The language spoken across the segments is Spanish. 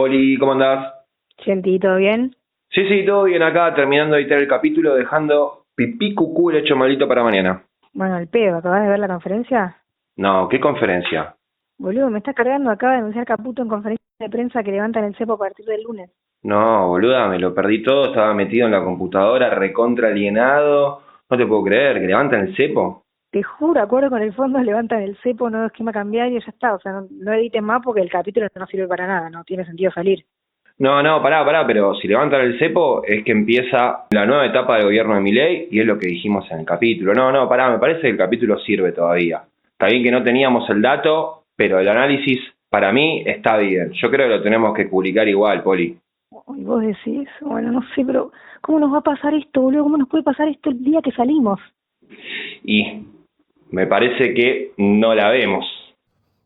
Poli, ¿cómo andás? Genti, ¿todo bien? Sí, todo bien acá, terminando de editar el capítulo, dejando pipí cucú el hecho maldito para mañana. Bueno, el pedo, ¿acabas de ver la conferencia? No, ¿qué conferencia? Boludo, me está cargando, acaba de anunciar Caputo en conferencia de prensa que levantan el cepo a partir del lunes. No, boluda, me lo perdí todo, estaba metido en la computadora, recontra alienado. No te puedo creer, que levantan el cepo. Te juro, acuerdo con el fondo, levantan el cepo, nuevo esquema cambiario, ya está. O sea, no edites más porque el capítulo no sirve para nada, no tiene sentido salir. No, pará, pero si levantan el cepo es que empieza la nueva etapa del gobierno de Milei y es lo que dijimos en el capítulo. No, pará, me parece que el capítulo sirve todavía. Está bien que no teníamos el dato, pero el análisis para mí está bien. Yo creo que lo tenemos que publicar igual, Poli. Y vos decís, bueno, no sé, pero ¿cómo nos va a pasar esto, boludo? ¿Cómo nos puede pasar esto el día que salimos? Y me parece que no la vemos.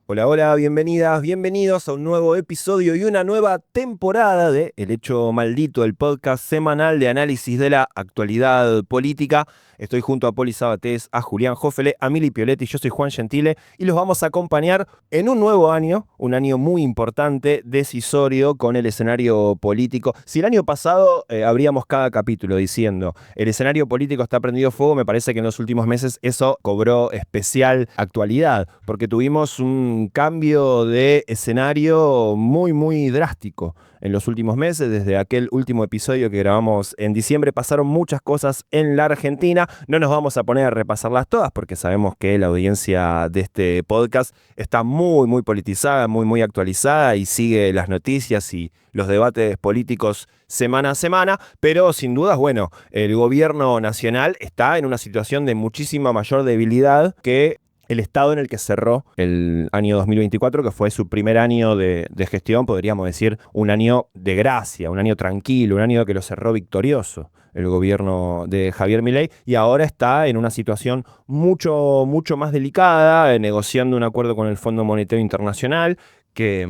Hola, bienvenidas, bienvenidos a un nuevo episodio y una nueva temporada de El Hecho Maldito, el podcast semanal de análisis de la actualidad política. Estoy junto a Poli Sabatés, a Julián Jófele, a Mili Pioletti, yo soy Juan Gentile y los vamos a acompañar en un nuevo año, un año muy importante, decisorio con el escenario político. Si el año pasado abríamos cada capítulo diciendo el escenario político está prendido fuego, me parece que en los últimos meses eso cobró especial actualidad, porque tuvimos un cambio de escenario muy drástico en los últimos meses. Desde aquel último episodio que grabamos en diciembre pasaron muchas cosas en la Argentina. No nos vamos a poner a repasarlas todas porque sabemos que la audiencia de este podcast está muy politizada, muy actualizada y sigue las noticias y los debates políticos semana a semana, pero sin dudas, bueno, el gobierno nacional está en una situación de muchísima mayor debilidad que el estado en el que cerró el año 2024, que fue su primer año de gestión, podríamos decir un año de gracia, un año tranquilo, un año que lo cerró victorioso el gobierno de Javier Milei, y ahora está en una situación mucho más delicada, negociando un acuerdo con el Fondo Monetario Internacional, que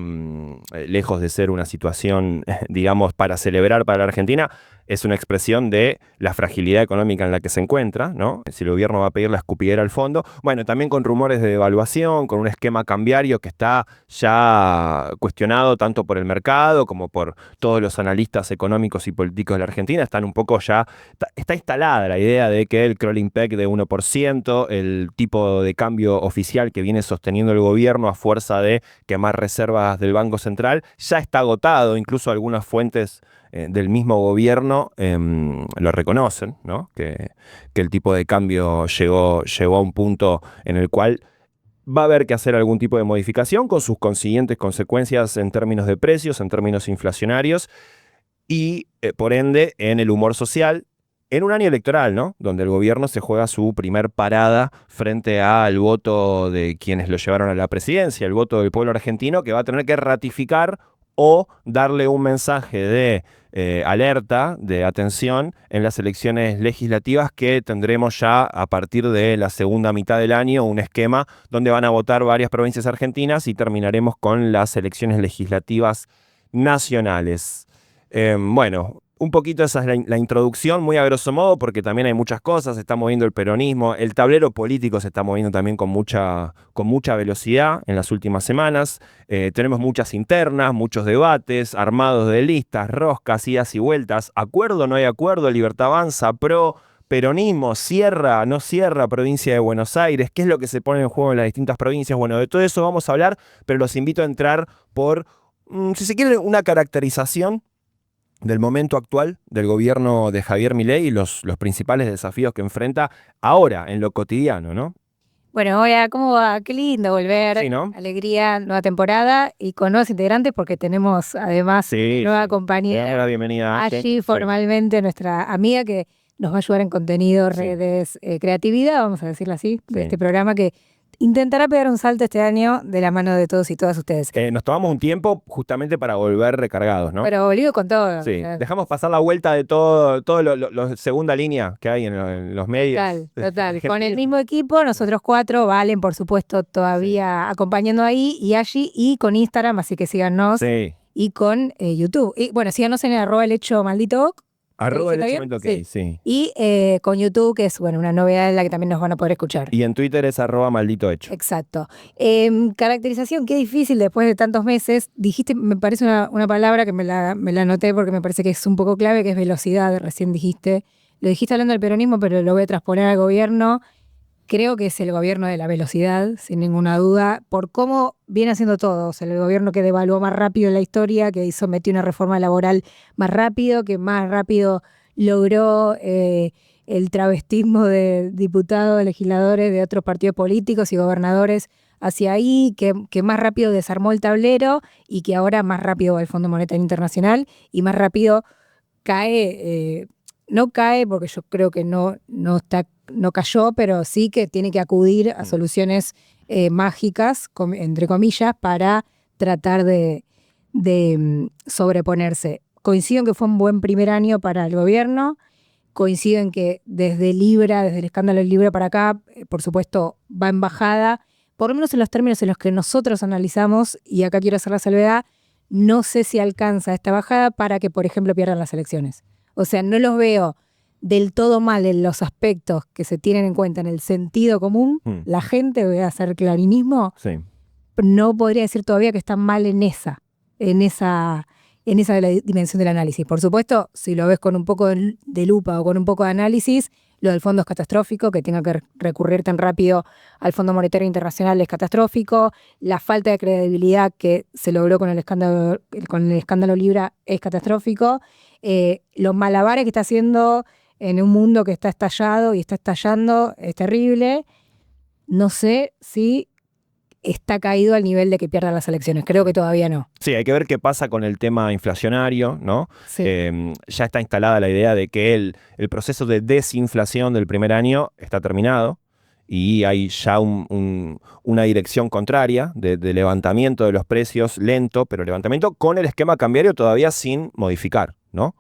lejos de ser una situación, digamos, para celebrar para la Argentina, es una expresión de la fragilidad económica en la que se encuentra, ¿no? Si el gobierno va a pedir la escupidera al fondo, bueno, también con rumores de devaluación, con un esquema cambiario que está ya cuestionado tanto por el mercado como por todos los analistas económicos y políticos de la Argentina. Están un poco ya, está instalada la idea de que el crawling peg de 1%, el tipo de cambio oficial que viene sosteniendo el gobierno a fuerza de quemar reservas del Banco Central, ya está agotado. Incluso algunas fuentes del mismo gobierno lo reconocen, ¿no? Que el tipo de cambio llegó a un punto en el cual va a haber que hacer algún tipo de modificación con sus consiguientes consecuencias en términos de precios, en términos inflacionarios y, por ende, en el humor social, en un año electoral, ¿no? Donde el gobierno se juega su primer parada frente al voto de quienes lo llevaron a la presidencia, el voto del pueblo argentino, que va a tener que ratificar o darle un mensaje de alerta, de atención en las elecciones legislativas que tendremos ya a partir de la segunda mitad del año, un esquema donde van a votar varias provincias argentinas y terminaremos con las elecciones legislativas nacionales. Bueno, un poquito esa es la introducción, muy a grosso modo, porque también hay muchas cosas, se está moviendo el peronismo, el tablero político se está moviendo también con mucha velocidad en las últimas semanas. Tenemos muchas internas, muchos debates, armados de listas, roscas, idas y vueltas, acuerdo, no hay acuerdo, Libertad Avanza, PRO, peronismo, cierra, no cierra provincia de Buenos Aires, qué es lo que se pone en juego en las distintas provincias. Bueno, de todo eso vamos a hablar, pero los invito a entrar por, si se quiere, una caracterización del momento actual del gobierno de Javier Milei y los principales desafíos que enfrenta ahora en lo cotidiano, ¿no? Bueno, hola, ¿cómo va? Qué lindo volver. Sí, ¿no? Alegría, nueva temporada y con nuevos integrantes porque tenemos además nueva compañera. Hola, bienvenida. Allí formalmente nuestra amiga que nos va a ayudar en contenido, redes, creatividad, vamos a decirlo así, de este programa que intentará pegar un salto este año de la mano de todos y todas ustedes. Nos tomamos un tiempo justamente para volver recargados, ¿no? Pero volvió con todo. Sí, dejamos pasar la vuelta de todo lo segunda línea que hay en los medios. Total. Con el mismo equipo, nosotros cuatro, Valen, por supuesto, todavía acompañando ahí, y allí, y con Instagram, así que síganos. Sí. Y con YouTube. Y bueno, síganos en @elhechomaldito. @elhecho_ok, sí. Y con YouTube, que es una novedad en la que también nos van a poder escuchar. Y en Twitter es @malditohecho. Exacto. Caracterización, qué difícil después de tantos meses. Dijiste, me parece una palabra que me la anoté porque me parece que es un poco clave, que es velocidad, recién dijiste. Lo dijiste hablando del peronismo, pero lo voy a transponer al gobierno. Creo que es el gobierno de la velocidad, sin ninguna duda, por cómo viene haciendo todo. O sea, el gobierno que devaluó más rápido la historia, que sometió una reforma laboral más rápido, que más rápido logró el travestismo de diputados, legisladores de otros partidos políticos y gobernadores hacia ahí, que más rápido desarmó el tablero y que ahora más rápido va el Fondo Monetario Internacional y más rápido cae, no cae porque yo creo que no cayó, pero sí que tiene que acudir a soluciones mágicas, entre comillas, para tratar de sobreponerse. Coincido en que fue un buen primer año para el gobierno, coincido en que desde el escándalo de Libra para acá, por supuesto, va en bajada, por lo menos en los términos en los que nosotros analizamos, y acá quiero hacer la salvedad, no sé si alcanza esta bajada para que, por ejemplo, pierdan las elecciones. O sea, no los veo del todo mal en los aspectos que se tienen en cuenta en el sentido común. La gente, voy a hacer clarinismo, sí. No podría decir todavía que están mal en esa de la dimensión del análisis. Por supuesto, si lo ves con un poco de lupa o con un poco de análisis, lo del fondo es catastrófico, que tenga que recurrir tan rápido al Fondo Monetario Internacional es catastrófico, la falta de credibilidad que se logró con el escándalo Libra es catastrófico, los malabares que está haciendo en un mundo que está estallado y está estallando es terrible. No sé si está caído al nivel de que pierdan las elecciones. Creo que todavía no. Sí, hay que ver qué pasa con el tema inflacionario, ¿no? Sí. Ya está instalada la idea de que el proceso de desinflación del primer año está terminado y hay ya una dirección contraria de levantamiento de los precios lento, pero levantamiento con el esquema cambiario todavía sin modificar, ¿no?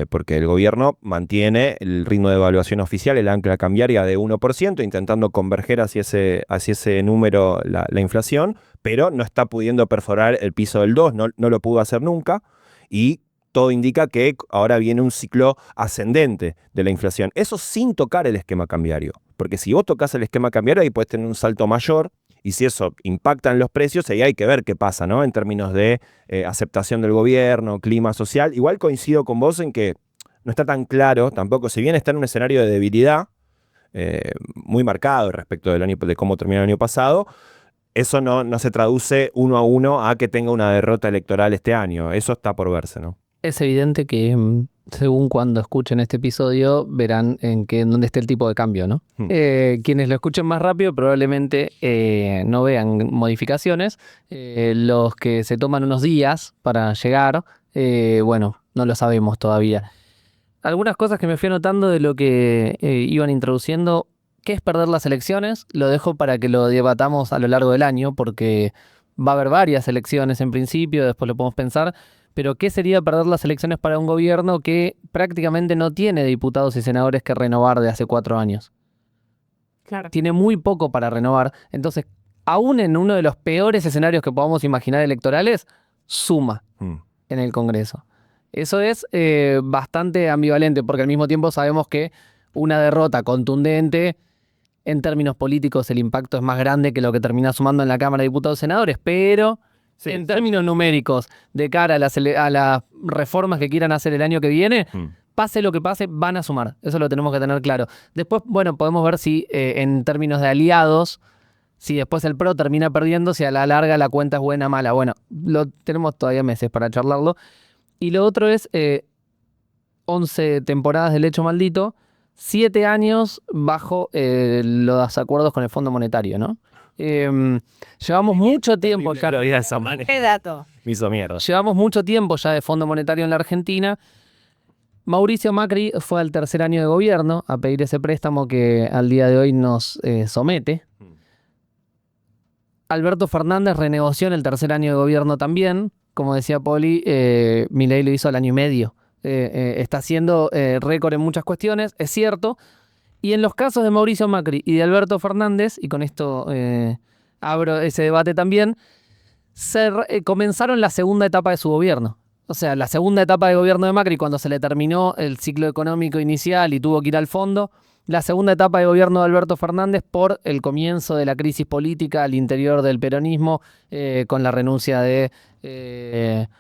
Porque el gobierno mantiene el ritmo de evaluación oficial, el ancla cambiaria de 1%, intentando converger hacia ese número la inflación, pero no está pudiendo perforar el piso del 2, no lo pudo hacer nunca, y todo indica que ahora viene un ciclo ascendente de la inflación. Eso sin tocar el esquema cambiario, porque si vos tocas el esquema cambiario ahí puedes tener un salto mayor, y si eso impacta en los precios, ahí hay que ver qué pasa, ¿no? En términos de aceptación del gobierno, clima social. Igual coincido con vos en que no está tan claro tampoco, si bien está en un escenario de debilidad muy marcado respecto de cómo terminó el año pasado, eso no se traduce 1 a 1 a que tenga una derrota electoral este año. Eso está por verse, ¿no? Es evidente que según cuando escuchen este episodio verán en dónde está el tipo de cambio, ¿no? Quienes lo escuchen más rápido probablemente no vean modificaciones. Los que se toman unos días para llegar, no lo sabemos todavía. Algunas cosas que me fui anotando de lo que iban introduciendo. ¿Qué es perder las elecciones? Lo dejo para que lo debatamos a lo largo del año porque va a haber varias elecciones en principio, después lo podemos pensar. Pero ¿qué sería perder las elecciones para un gobierno que prácticamente no tiene diputados y senadores que renovar de hace 4 años? Claro. Tiene muy poco para renovar. Entonces, aún en uno de los peores escenarios que podamos imaginar electorales, suma en el Congreso. Eso es bastante ambivalente, porque al mismo tiempo sabemos que una derrota contundente, en términos políticos, el impacto es más grande que lo que termina sumando en la Cámara de Diputados y Senadores, pero... Sí. En términos numéricos, de cara a las reformas que quieran hacer el año que viene, pase lo que pase, van a sumar. Eso lo tenemos que tener claro. Después, podemos ver si en términos de aliados, si después el PRO termina perdiendo, si a la larga la cuenta es buena o mala. Bueno, tenemos todavía meses para charlarlo. Y lo otro es 11 temporadas del hecho maldito, 7 años bajo los acuerdos con el Fondo Monetario, ¿no? Llevamos mucho tiempo. Claro, de esa manera. ¿Qué dato? Me hizo mierda. Llevamos mucho tiempo ya de Fondo Monetario en la Argentina. Mauricio Macri fue al tercer año de gobierno a pedir ese préstamo que al día de hoy nos somete. Alberto Fernández renegoció en el tercer año de gobierno también. Como decía Poli, Milei lo hizo al año y medio. Está haciendo récord en muchas cuestiones, es cierto. Y en los casos de Mauricio Macri y de Alberto Fernández, y con esto abro ese debate también, comenzaron la segunda etapa de su gobierno. O sea, la segunda etapa de gobierno de Macri, cuando se le terminó el ciclo económico inicial y tuvo que ir al fondo. La segunda etapa de gobierno de Alberto Fernández por el comienzo de la crisis política al interior del peronismo, con la renuncia de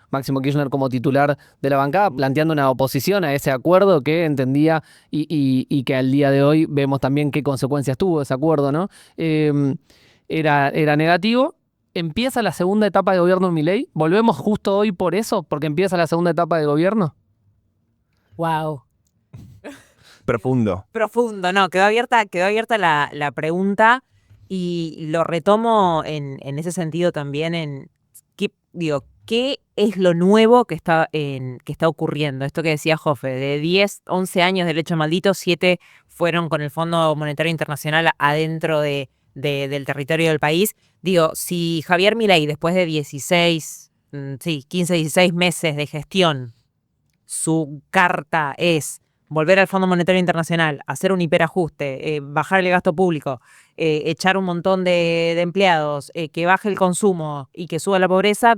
Máximo Kirchner como titular de la bancada, planteando una oposición a ese acuerdo que entendía y que al día de hoy vemos también qué consecuencias tuvo ese acuerdo, ¿no? Era negativo. Empieza la segunda etapa de gobierno de Milei. ¿Volvemos justo hoy por eso? ¿Porque empieza la segunda etapa de gobierno? Wow. Profundo. Profundo, no, quedó abierta la pregunta y lo retomo en ese sentido también ¿qué es lo nuevo que está ocurriendo? Esto que decía Joffe, de 10, 11 años del hecho maldito, 7 fueron con el Fondo Monetario Internacional adentro del territorio del país. Si Javier Milei, después de 15, 16 meses de gestión, su carta es volver al Fondo Monetario Internacional, hacer un hiperajuste, bajar el gasto público, echar un montón de empleados, que baje el consumo y que suba la pobreza,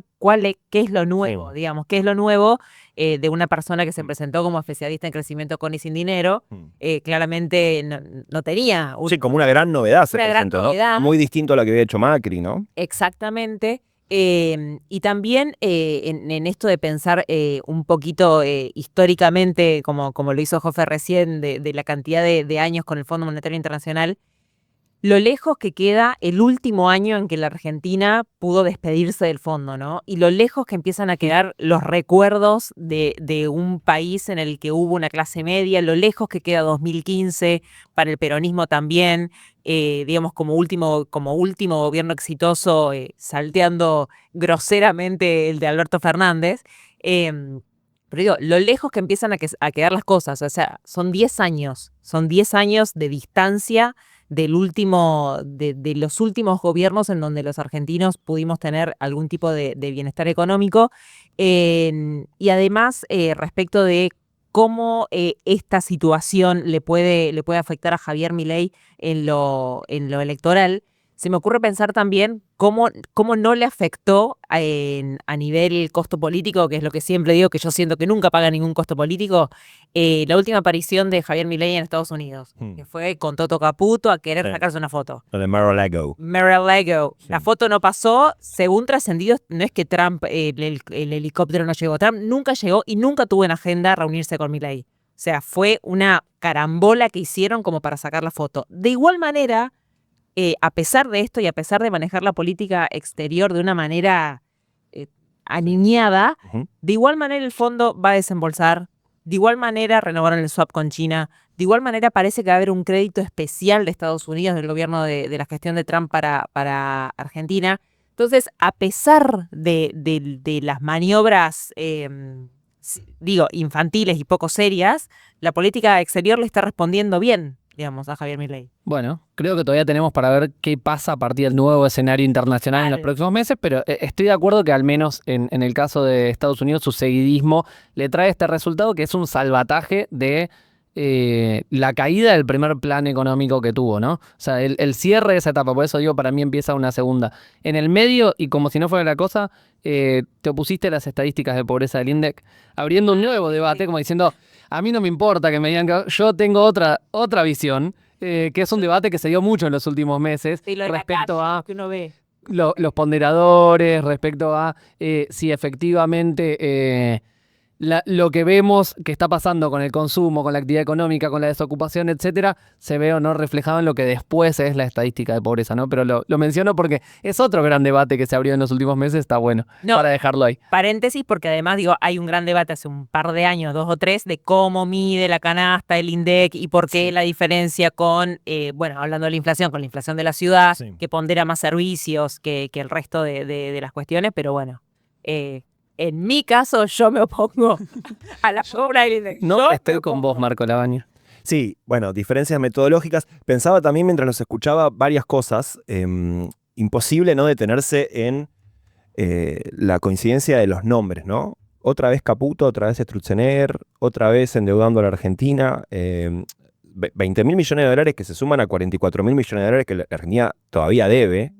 ¿qué es lo nuevo? Digamos, ¿qué es lo nuevo de una persona que se presentó como especialista en crecimiento con y sin dinero? Claramente no tenía... Sí, como una gran novedad se Una gran presentó, novedad. ¿no? Muy distinto a lo que había hecho Macri, ¿no? Exactamente. Y también en esto de pensar un poquito históricamente, como lo hizo Joffe recién, de la cantidad de años con el Fondo Monetario Internacional, lo lejos que queda el último año en que la Argentina pudo despedirse del fondo, ¿no? Y lo lejos que empiezan a quedar los recuerdos de un país en el que hubo una clase media, lo lejos que queda 2015 para el peronismo también, digamos, como último gobierno exitoso, salteando groseramente el de Alberto Fernández. Pero lo lejos que empiezan a quedar las cosas, o sea, son 10 años de distancia de los últimos gobiernos en donde los argentinos pudimos tener algún tipo de bienestar económico, y además respecto de cómo esta situación le puede afectar a Javier Milei en lo electoral. Se me ocurre pensar también cómo no le afectó a nivel costo político, que es lo que siempre digo, que yo siento que nunca paga ningún costo político, la última aparición de Javier Milei en Estados Unidos, que fue con Toto Caputo a querer sacarse una foto. Lo de Mar-a-Lago. Mar-a-Lago. Sí. La foto no pasó, según trascendidos, no es que Trump, el helicóptero no llegó. Trump nunca llegó y nunca tuvo en agenda reunirse con Milei. O sea, fue una carambola que hicieron como para sacar la foto. De igual manera, a pesar de esto y a pesar de manejar la política exterior de una manera aniñada, de igual manera el fondo va a desembolsar, de igual manera renovaron el swap con China, de igual manera parece que va a haber un crédito especial de Estados Unidos, del gobierno de la gestión de Trump para Argentina. Entonces, a pesar de las maniobras, infantiles y poco serias, la política exterior le está respondiendo bien, digamos, a Javier Milei. Bueno, creo que todavía tenemos para ver qué pasa a partir del nuevo escenario internacional en los próximos meses, pero estoy de acuerdo que al menos en el caso de Estados Unidos su seguidismo le trae este resultado que es un salvataje de la caída del primer plan económico que tuvo, ¿no? O sea, el cierre de esa etapa, por eso digo, para mí empieza una segunda. En el medio, y como si no fuera la cosa, te opusiste a las estadísticas de pobreza del INDEC, abriendo un nuevo debate, como diciendo, a mí no me importa que me digan que yo tengo otra visión, que es un debate que se dio mucho en los últimos meses respecto a que uno ve. los ponderadores, respecto a si efectivamente lo que vemos que está pasando con el consumo, con la actividad económica, con la desocupación, etcétera, se ve o no reflejado en lo que después es la estadística de pobreza, ¿no? Pero lo menciono porque es otro gran debate que se abrió en los últimos meses, está bueno, para dejarlo ahí. Paréntesis, porque además, hay un gran debate hace un par de años, 2 o 3, de cómo mide la canasta, el INDEC, y por qué la diferencia con, hablando de la inflación, con la inflación de la ciudad, que pondera más servicios que el resto de las cuestiones, pero bueno, en mi caso, yo me opongo a la obra del INDEC. No estoy con vos, Marco Labaña. Sí, bueno, diferencias metodológicas. Pensaba también mientras los escuchaba varias cosas. Imposible no detenerse en la coincidencia de los nombres, ¿no? Otra vez Caputo, otra vez Stroessner, otra vez endeudando a la Argentina. 20.000 millones de dólares que se suman a 44.000 millones de dólares que la Argentina todavía debe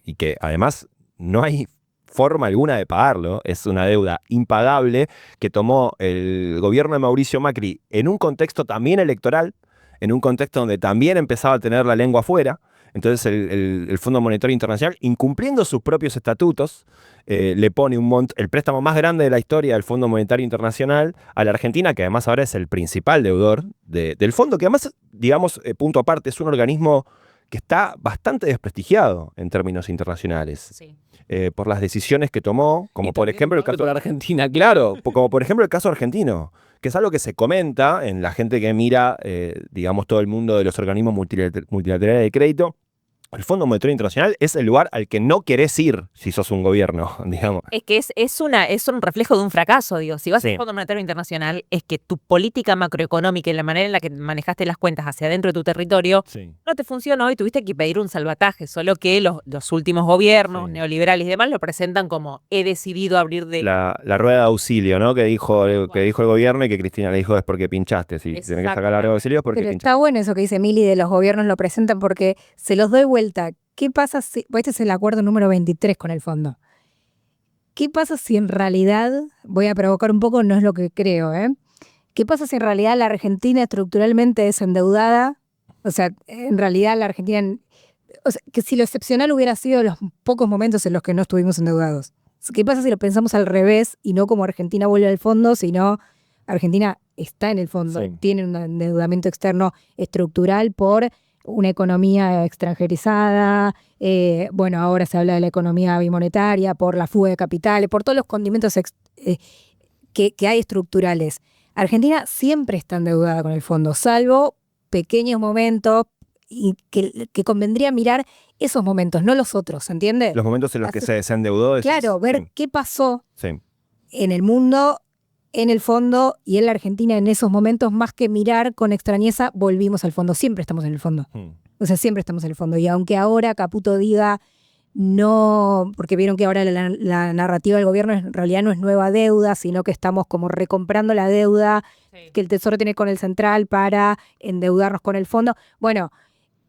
y que además no hay forma alguna de pagarlo, es una deuda impagable que tomó el gobierno de Mauricio Macri en un contexto también electoral, en un contexto donde también empezaba a tener la lengua afuera. Entonces el Fondo Monetario Internacional, incumpliendo sus propios estatutos, le pone el préstamo más grande de la historia del Fondo Monetario Internacional a la Argentina, que además ahora es el principal deudor del fondo, que además, digamos, punto aparte, es un organismo que está bastante desprestigiado en términos internacionales. Sí. Por las decisiones que tomó, como por ejemplo el caso de la Argentina. Claro, como por ejemplo el caso argentino, que es algo que se comenta en la gente que mira, digamos, todo el mundo de los organismos multilaterales de crédito. El Fondo Monetario Internacional es el lugar al que no querés ir si sos un gobierno, digamos. Es que es un reflejo de un fracaso, digo. Si vas Sí. al Fondo Monetario Internacional, es que tu política macroeconómica y la manera en la que manejaste las cuentas hacia adentro de tu territorio no te funcionó y tuviste que pedir un salvataje, solo que los últimos gobiernos neoliberales y demás lo presentan como he decidido abrir de... La rueda de auxilio, ¿no? Que dijo el gobierno y que Cristina le dijo es porque pinchaste. Si tenés que sacar la rueda de auxilio es porque Pero pinchaste. está bueno eso que dice Mili de los gobiernos lo presentan porque se los doy vuelta. ¿Qué pasa si, este es el acuerdo número 23 con el fondo? ¿Qué pasa si en realidad, voy a provocar un poco, no es lo que creo, ¿qué pasa si en realidad la Argentina estructuralmente es endeudada? O sea, en realidad la Argentina, o sea, que si lo excepcional hubiera sido los pocos momentos en los que no estuvimos endeudados. ¿Qué pasa si lo pensamos al revés y no como Argentina vuelve al fondo, sino Argentina está en el fondo, tiene un endeudamiento externo estructural por una economía extranjerizada, bueno, ahora se habla de la economía bimonetaria, por la fuga de capitales, por todos los condimentos que hay estructurales. Argentina siempre está endeudada con el fondo, salvo pequeños momentos y que convendría mirar esos momentos, no los otros, ¿entiendes? Los momentos en los que se desendeudó. Claro, ver qué pasó en el mundo, en el fondo y en la Argentina en esos momentos, más que mirar con extrañeza, volvimos al fondo. Siempre estamos en el fondo. O sea, siempre estamos en el fondo. Y aunque ahora Caputo diga no, porque vieron que ahora la narrativa del gobierno en realidad no es nueva deuda, sino que estamos como recomprando la deuda que el Tesoro tiene con el Central para endeudarnos con el fondo. Bueno,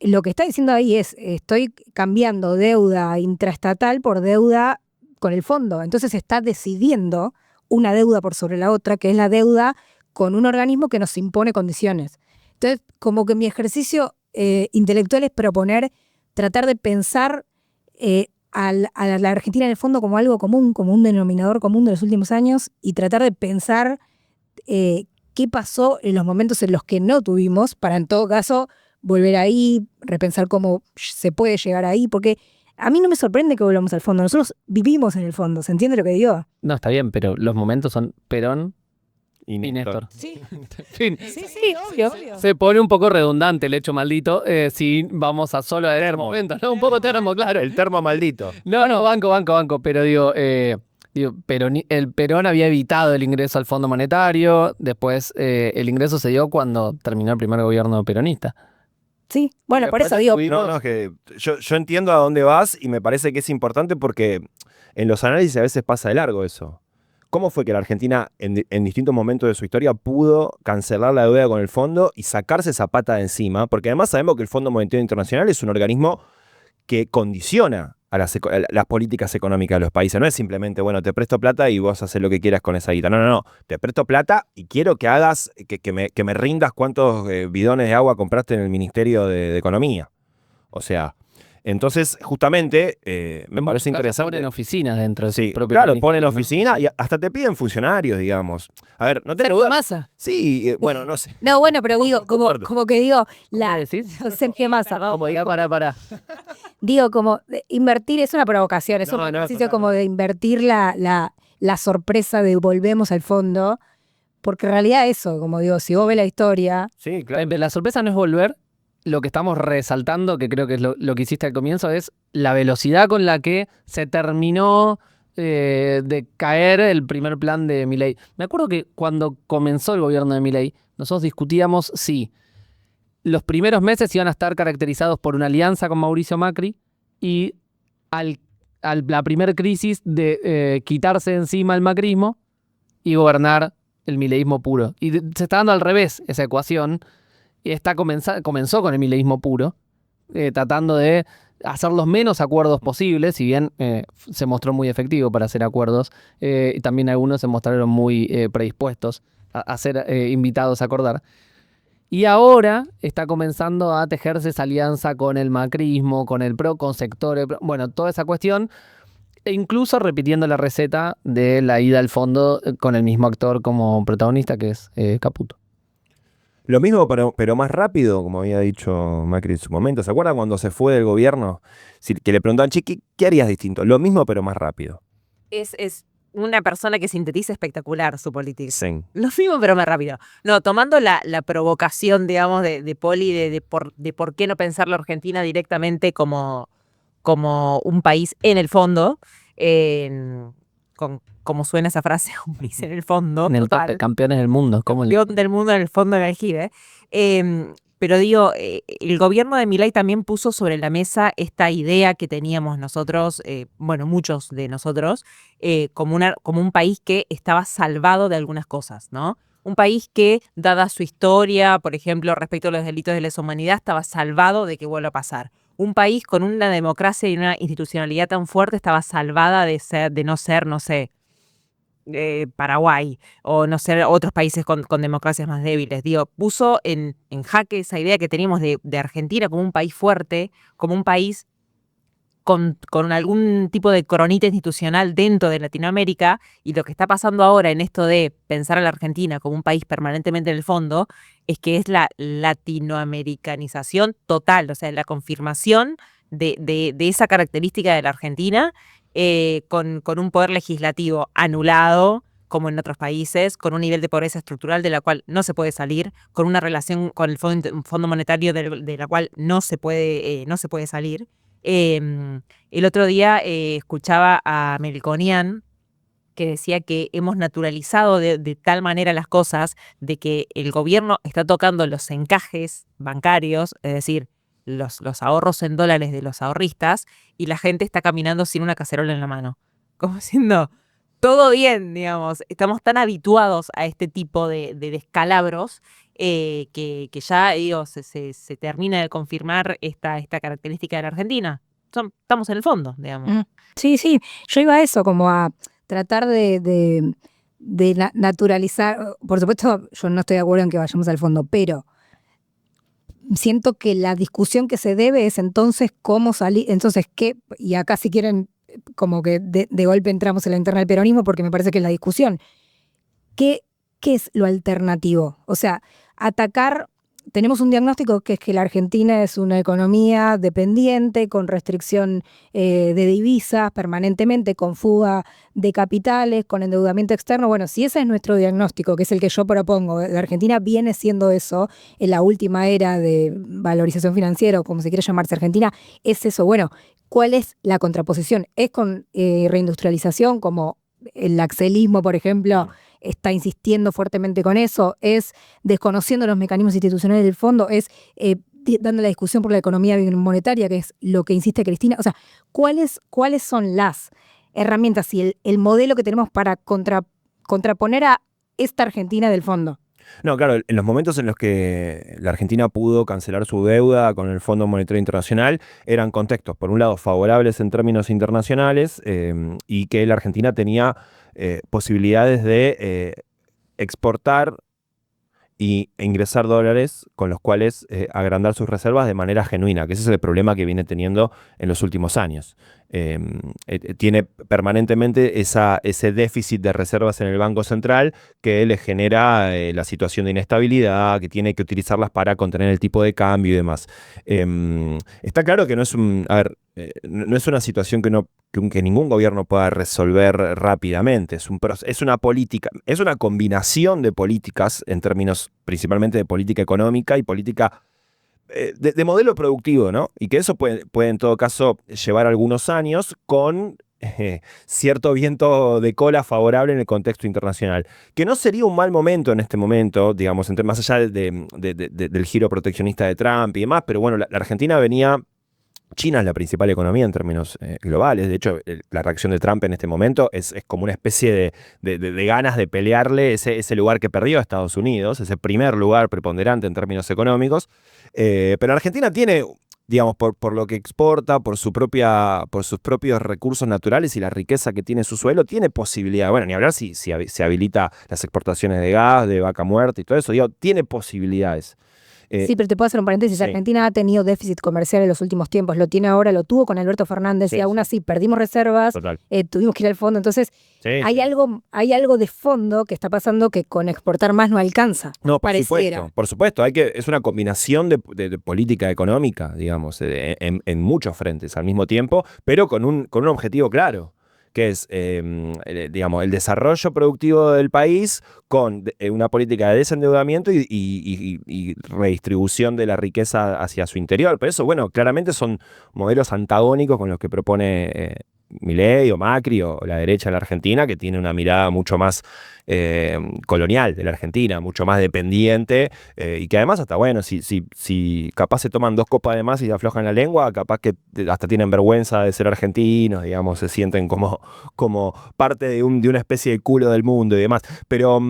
lo que está diciendo ahí es, estoy cambiando deuda intraestatal por deuda con el fondo. Entonces se está decidiendo una deuda por sobre la otra, que es la deuda con un organismo que nos impone condiciones. Entonces, como que mi ejercicio intelectual es proponer, tratar de pensar a la Argentina en el fondo como algo común, como un denominador común de los últimos años, y tratar de pensar qué pasó en los momentos en los que no tuvimos, para en todo caso volver ahí, repensar cómo se puede llegar ahí, porque a mí no me sorprende que volvamos al fondo. Nosotros vivimos en el fondo, ¿se entiende lo que digo? No, está bien, pero los momentos son Perón y Néstor. Sí. Fin. Sí, obvio. Se pone un poco redundante el hecho maldito si vamos a solo a tener momentos, ¿no? Un poco termo, claro. El termo maldito. No, banco, pero digo, el Perón había evitado el ingreso al Fondo Monetario, después el ingreso se dio cuando terminó el primer gobierno peronista. Sí, bueno, por eso digo. No, es que yo entiendo a dónde vas y me parece que es importante porque en los análisis a veces pasa de largo eso. ¿Cómo fue que la Argentina en distintos momentos de su historia pudo cancelar la deuda con el fondo y sacarse esa pata de encima? Porque además sabemos que el Fondo Monetario Internacional es un organismo que condiciona a las políticas económicas de los países. No es simplemente, bueno, te presto plata y vos haces lo que quieras con esa guita. No. Te presto plata y quiero que hagas, que me rindas cuántos bidones de agua compraste en el Ministerio de Economía. O sea, entonces, justamente, me parece interesante. Ponen oficinas dentro de su propio claro, ministerio, ponen ¿no? oficina y hasta te piden funcionarios, digamos. A ver, no te Sergio Massa. Sí, bueno, no sé. No, bueno, pero digo, como que digo, ¿Cómo decís? Sergio Massa. Como diga, para. Digo, como invertir es una provocación, es un ejercicio como de invertir la sorpresa de volvemos al fondo, porque en realidad eso, como digo, si vos ves la historia. Sí, claro. La sorpresa no es volver. Lo que estamos resaltando, que creo que es lo que hiciste al comienzo, es la velocidad con la que se terminó de caer el primer plan de Milei. Me acuerdo que cuando comenzó el gobierno de Milei, nosotros discutíamos si los primeros meses iban a estar caracterizados por una alianza con Mauricio Macri y la primer crisis de quitarse de encima el macrismo y gobernar el mileísmo puro. Y se está dando al revés esa ecuación. Y comenzó con el mileísmo puro, tratando de hacer los menos acuerdos posibles, si bien se mostró muy efectivo para hacer acuerdos, y también algunos se mostraron muy predispuestos a ser invitados a acordar. Y ahora está comenzando a tejerse esa alianza con el macrismo, con el PRO, con sectores, bueno, toda esa cuestión, e incluso repitiendo la receta de la ida al fondo con el mismo actor como protagonista, que es Caputo. Lo mismo, pero más rápido, como había dicho Macri en su momento. ¿Se acuerdan cuando se fue del gobierno? Que le preguntaban, che, ¿qué harías distinto? Lo mismo, pero más rápido. Es una persona que sintetiza espectacular su política. Sí. Lo mismo, pero más rápido. No, tomando la provocación, digamos, de Poli, de por qué no pensar la Argentina directamente como un país en el fondo, como suena esa frase, un país en el fondo. En el tope, campeones del mundo. Campeón del mundo en el fondo del aljibe. Pero digo, el gobierno de Milei también puso sobre la mesa esta idea que teníamos nosotros, bueno, muchos de nosotros, como un país que estaba salvado de algunas cosas, ¿no? Un país que, dada su historia, por ejemplo, respecto a los delitos de lesa humanidad, estaba salvado de que vuelva a pasar. Un país con una democracia y una institucionalidad tan fuerte estaba salvada de no ser, no sé, Paraguay o no ser otros países con democracias más débiles. Digo, puso en jaque esa idea que teníamos de Argentina como un país fuerte, como un país con algún tipo de coronita institucional dentro de Latinoamérica, y lo que está pasando ahora en esto de pensar a la Argentina como un país permanentemente en el fondo es que es la latinoamericanización total, o sea, la confirmación de esa característica de la Argentina, con un poder legislativo anulado, como en otros países, con un nivel de pobreza estructural de la cual no se puede salir, con una relación con el Fondo Monetario de la cual no se puede salir. El otro día escuchaba a Melconian, que decía que hemos naturalizado de tal manera las cosas de que el gobierno está tocando los encajes bancarios, es decir, los ahorros en dólares de los ahorristas, y la gente está caminando sin una cacerola en la mano. Como diciendo, todo bien, digamos. Estamos tan habituados a este tipo de descalabros que ya, digo, se termina de confirmar esta característica de la Argentina. Estamos en el fondo, digamos. Sí, yo iba a eso, como a tratar de naturalizar. Por supuesto, yo no estoy de acuerdo en que vayamos al fondo, pero siento que la discusión que se debe es entonces cómo salir, entonces qué, y acá si quieren como que de golpe entramos en la interna del peronismo, porque me parece que es la discusión. ¿Qué es lo alternativo? O sea, atacar, tenemos un diagnóstico que es que la Argentina es una economía dependiente, con restricción de divisas permanentemente, con fuga de capitales, con endeudamiento externo. Bueno, si ese es nuestro diagnóstico, que es el que yo propongo, la Argentina viene siendo eso en la última era de valorización financiera, o como se quiere llamarse Argentina, es eso. Bueno, ¿cuál es la contraposición? ¿Es con reindustrialización, como el axelismo, por ejemplo, está insistiendo fuertemente con eso? ¿Es desconociendo los mecanismos institucionales del fondo? ¿Es dando la discusión por la economía monetaria, que es lo que insiste Cristina? O sea, ¿cuáles son las herramientas y el modelo que tenemos para contraponer a esta Argentina del fondo? No, claro, en los momentos en los que la Argentina pudo cancelar su deuda con el Fondo Monetario Internacional, eran contextos, por un lado, favorables en términos internacionales, y que la Argentina tenía posibilidades de exportar e ingresar dólares con los cuales agrandar sus reservas de manera genuina, que ese es el problema que viene teniendo en los últimos años. Tiene permanentemente ese déficit de reservas en el Banco Central que le genera la situación de inestabilidad, que tiene que utilizarlas para contener el tipo de cambio y demás. Está claro que no es no es una situación que ningún gobierno pueda resolver rápidamente. Es una política, es una combinación de políticas en términos principalmente de política económica y política de modelo productivo, ¿no? Y que eso puede en todo caso llevar algunos años con cierto viento de cola favorable en el contexto internacional. Que no sería un mal momento en este momento, digamos, más allá del giro proteccionista de Trump y demás, pero bueno, la Argentina venía... China es la principal economía en términos globales. De hecho, la reacción de Trump en este momento es como una especie de ganas de pelearle ese lugar que perdió a Estados Unidos, ese primer lugar preponderante en términos económicos. Pero Argentina tiene digamos, por lo que exporta, por sus propios recursos naturales y la riqueza que tiene su suelo, tiene posibilidad. Bueno, ni hablar si se habilita las exportaciones de gas, de vaca muerta y todo eso, digo, tiene posibilidades. Sí, pero te puedo hacer un paréntesis. Sí. Argentina ha tenido déficit comercial en los últimos tiempos. Lo tiene ahora, lo tuvo con Alberto Fernández Sí, y aún sí. así perdimos reservas, Total. tuvimos que ir al fondo. Entonces, Sí, hay sí. algo de fondo que está pasando que con exportar más no alcanza. No, pareciera. por supuesto, es una combinación de política económica, digamos, en muchos frentes al mismo tiempo, pero con un objetivo claro, que es, digamos, el desarrollo productivo del país con una política de desendeudamiento y redistribución de la riqueza hacia su interior. Pero eso, bueno, claramente son modelos antagónicos con los que propone Milei o Macri o la derecha de la Argentina, que tiene una mirada mucho más colonial de la Argentina, mucho más dependiente, y que además hasta, bueno, si capaz se toman 2 copas de más y aflojan la lengua, capaz que hasta tienen vergüenza de ser argentinos, digamos, se sienten como parte de una especie de culo del mundo y demás. Pero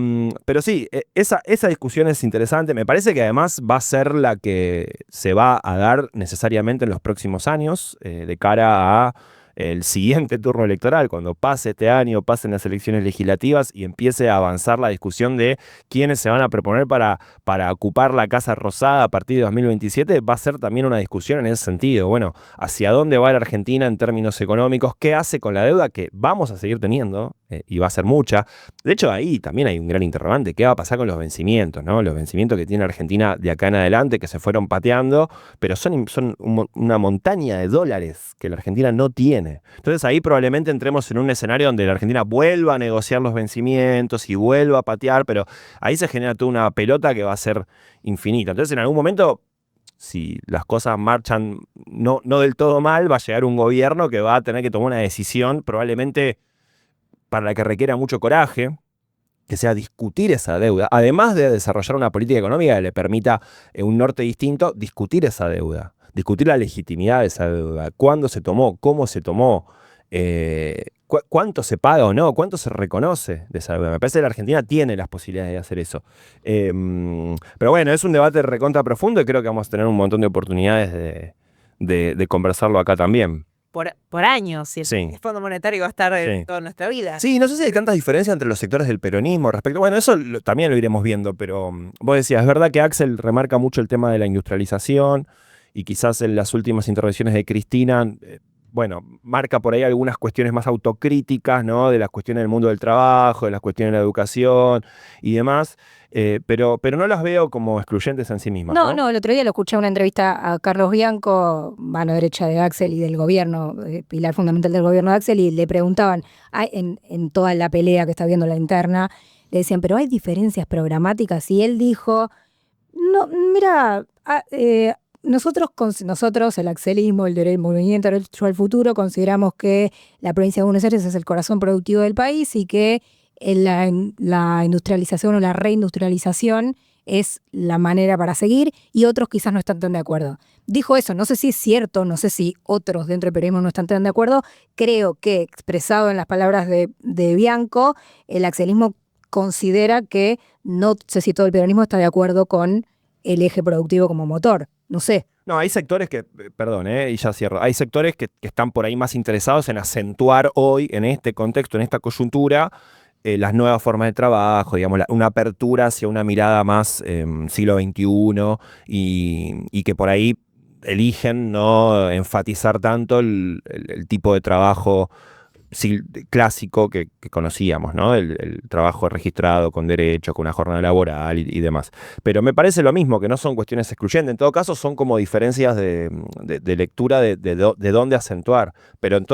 sí, esa discusión es interesante. Me parece que además va a ser la que se va a dar necesariamente en los próximos años, de cara a el siguiente turno electoral, cuando pase este año, pasen las elecciones legislativas y empiece a avanzar la discusión de quiénes se van a proponer para ocupar la Casa Rosada a partir de 2027, va a ser también una discusión en ese sentido. Bueno, ¿hacia dónde va la Argentina en términos económicos? ¿Qué hace con la deuda que vamos a seguir teniendo? Y va a ser mucha. De hecho, ahí también hay un gran interrogante. ¿Qué va a pasar con los vencimientos, ¿no? Los vencimientos que tiene Argentina de acá en adelante, que se fueron pateando, pero son una montaña de dólares que la Argentina no tiene. Entonces ahí probablemente entremos en un escenario donde la Argentina vuelva a negociar los vencimientos y vuelva a patear, pero ahí se genera toda una pelota que va a ser infinita. Entonces en algún momento, si las cosas marchan no del todo mal, va a llegar un gobierno que va a tener que tomar una decisión probablemente para la que requiera mucho coraje, que sea discutir esa deuda, además de desarrollar una política económica que le permita un norte distinto, discutir esa deuda, discutir la legitimidad de esa deuda, cuándo se tomó, cómo se tomó, cuánto se paga o no, cuánto se reconoce de esa deuda. Me parece que la Argentina tiene las posibilidades de hacer eso. Pero bueno, es un debate recontra profundo y creo que vamos a tener un montón de oportunidades de conversarlo acá también. Por años, si Sí. el Fondo Monetario va a estar Sí. toda nuestra vida. Sí, no sé si hay tantas diferencias entre los sectores del peronismo respecto. Bueno, eso también lo iremos viendo, pero vos decías, es verdad que Axel remarca mucho el tema de la industrialización y quizás en las últimas intervenciones de Cristina, bueno, marca por ahí algunas cuestiones más autocríticas, ¿no? De las cuestiones del mundo del trabajo, de las cuestiones de la educación y demás, pero no las veo como excluyentes en sí mismas. No, el otro día lo escuché en una entrevista a Carlos Bianco, mano derecha de Axel y del gobierno, pilar fundamental del gobierno de Axel, y le preguntaban, en toda la pelea que está viendo la interna, le decían, pero hay diferencias programáticas, y él dijo, no, mira, nosotros, el axelismo, el movimiento derecho al futuro, consideramos que la provincia de Buenos Aires es el corazón productivo del país y que la industrialización o la reindustrialización es la manera para seguir, y otros quizás no están tan de acuerdo. Dijo eso, no sé si es cierto, no sé si otros dentro del peronismo no están tan de acuerdo. Creo que, expresado en las palabras de Bianco, el axelismo considera que no sé si todo el peronismo está de acuerdo con el eje productivo como motor. No sé. No, hay sectores que, perdón, y ya cierro, hay sectores que están por ahí más interesados en acentuar hoy, en este contexto, en esta coyuntura, las nuevas formas de trabajo, digamos, una apertura hacia una mirada más siglo XXI y que por ahí eligen no enfatizar tanto el tipo de trabajo clásico que conocíamos, ¿no? El trabajo registrado con derecho, con una jornada laboral y demás. Pero me parece lo mismo, que no son cuestiones excluyentes. En todo caso, son como diferencias de lectura de dónde acentuar. Pero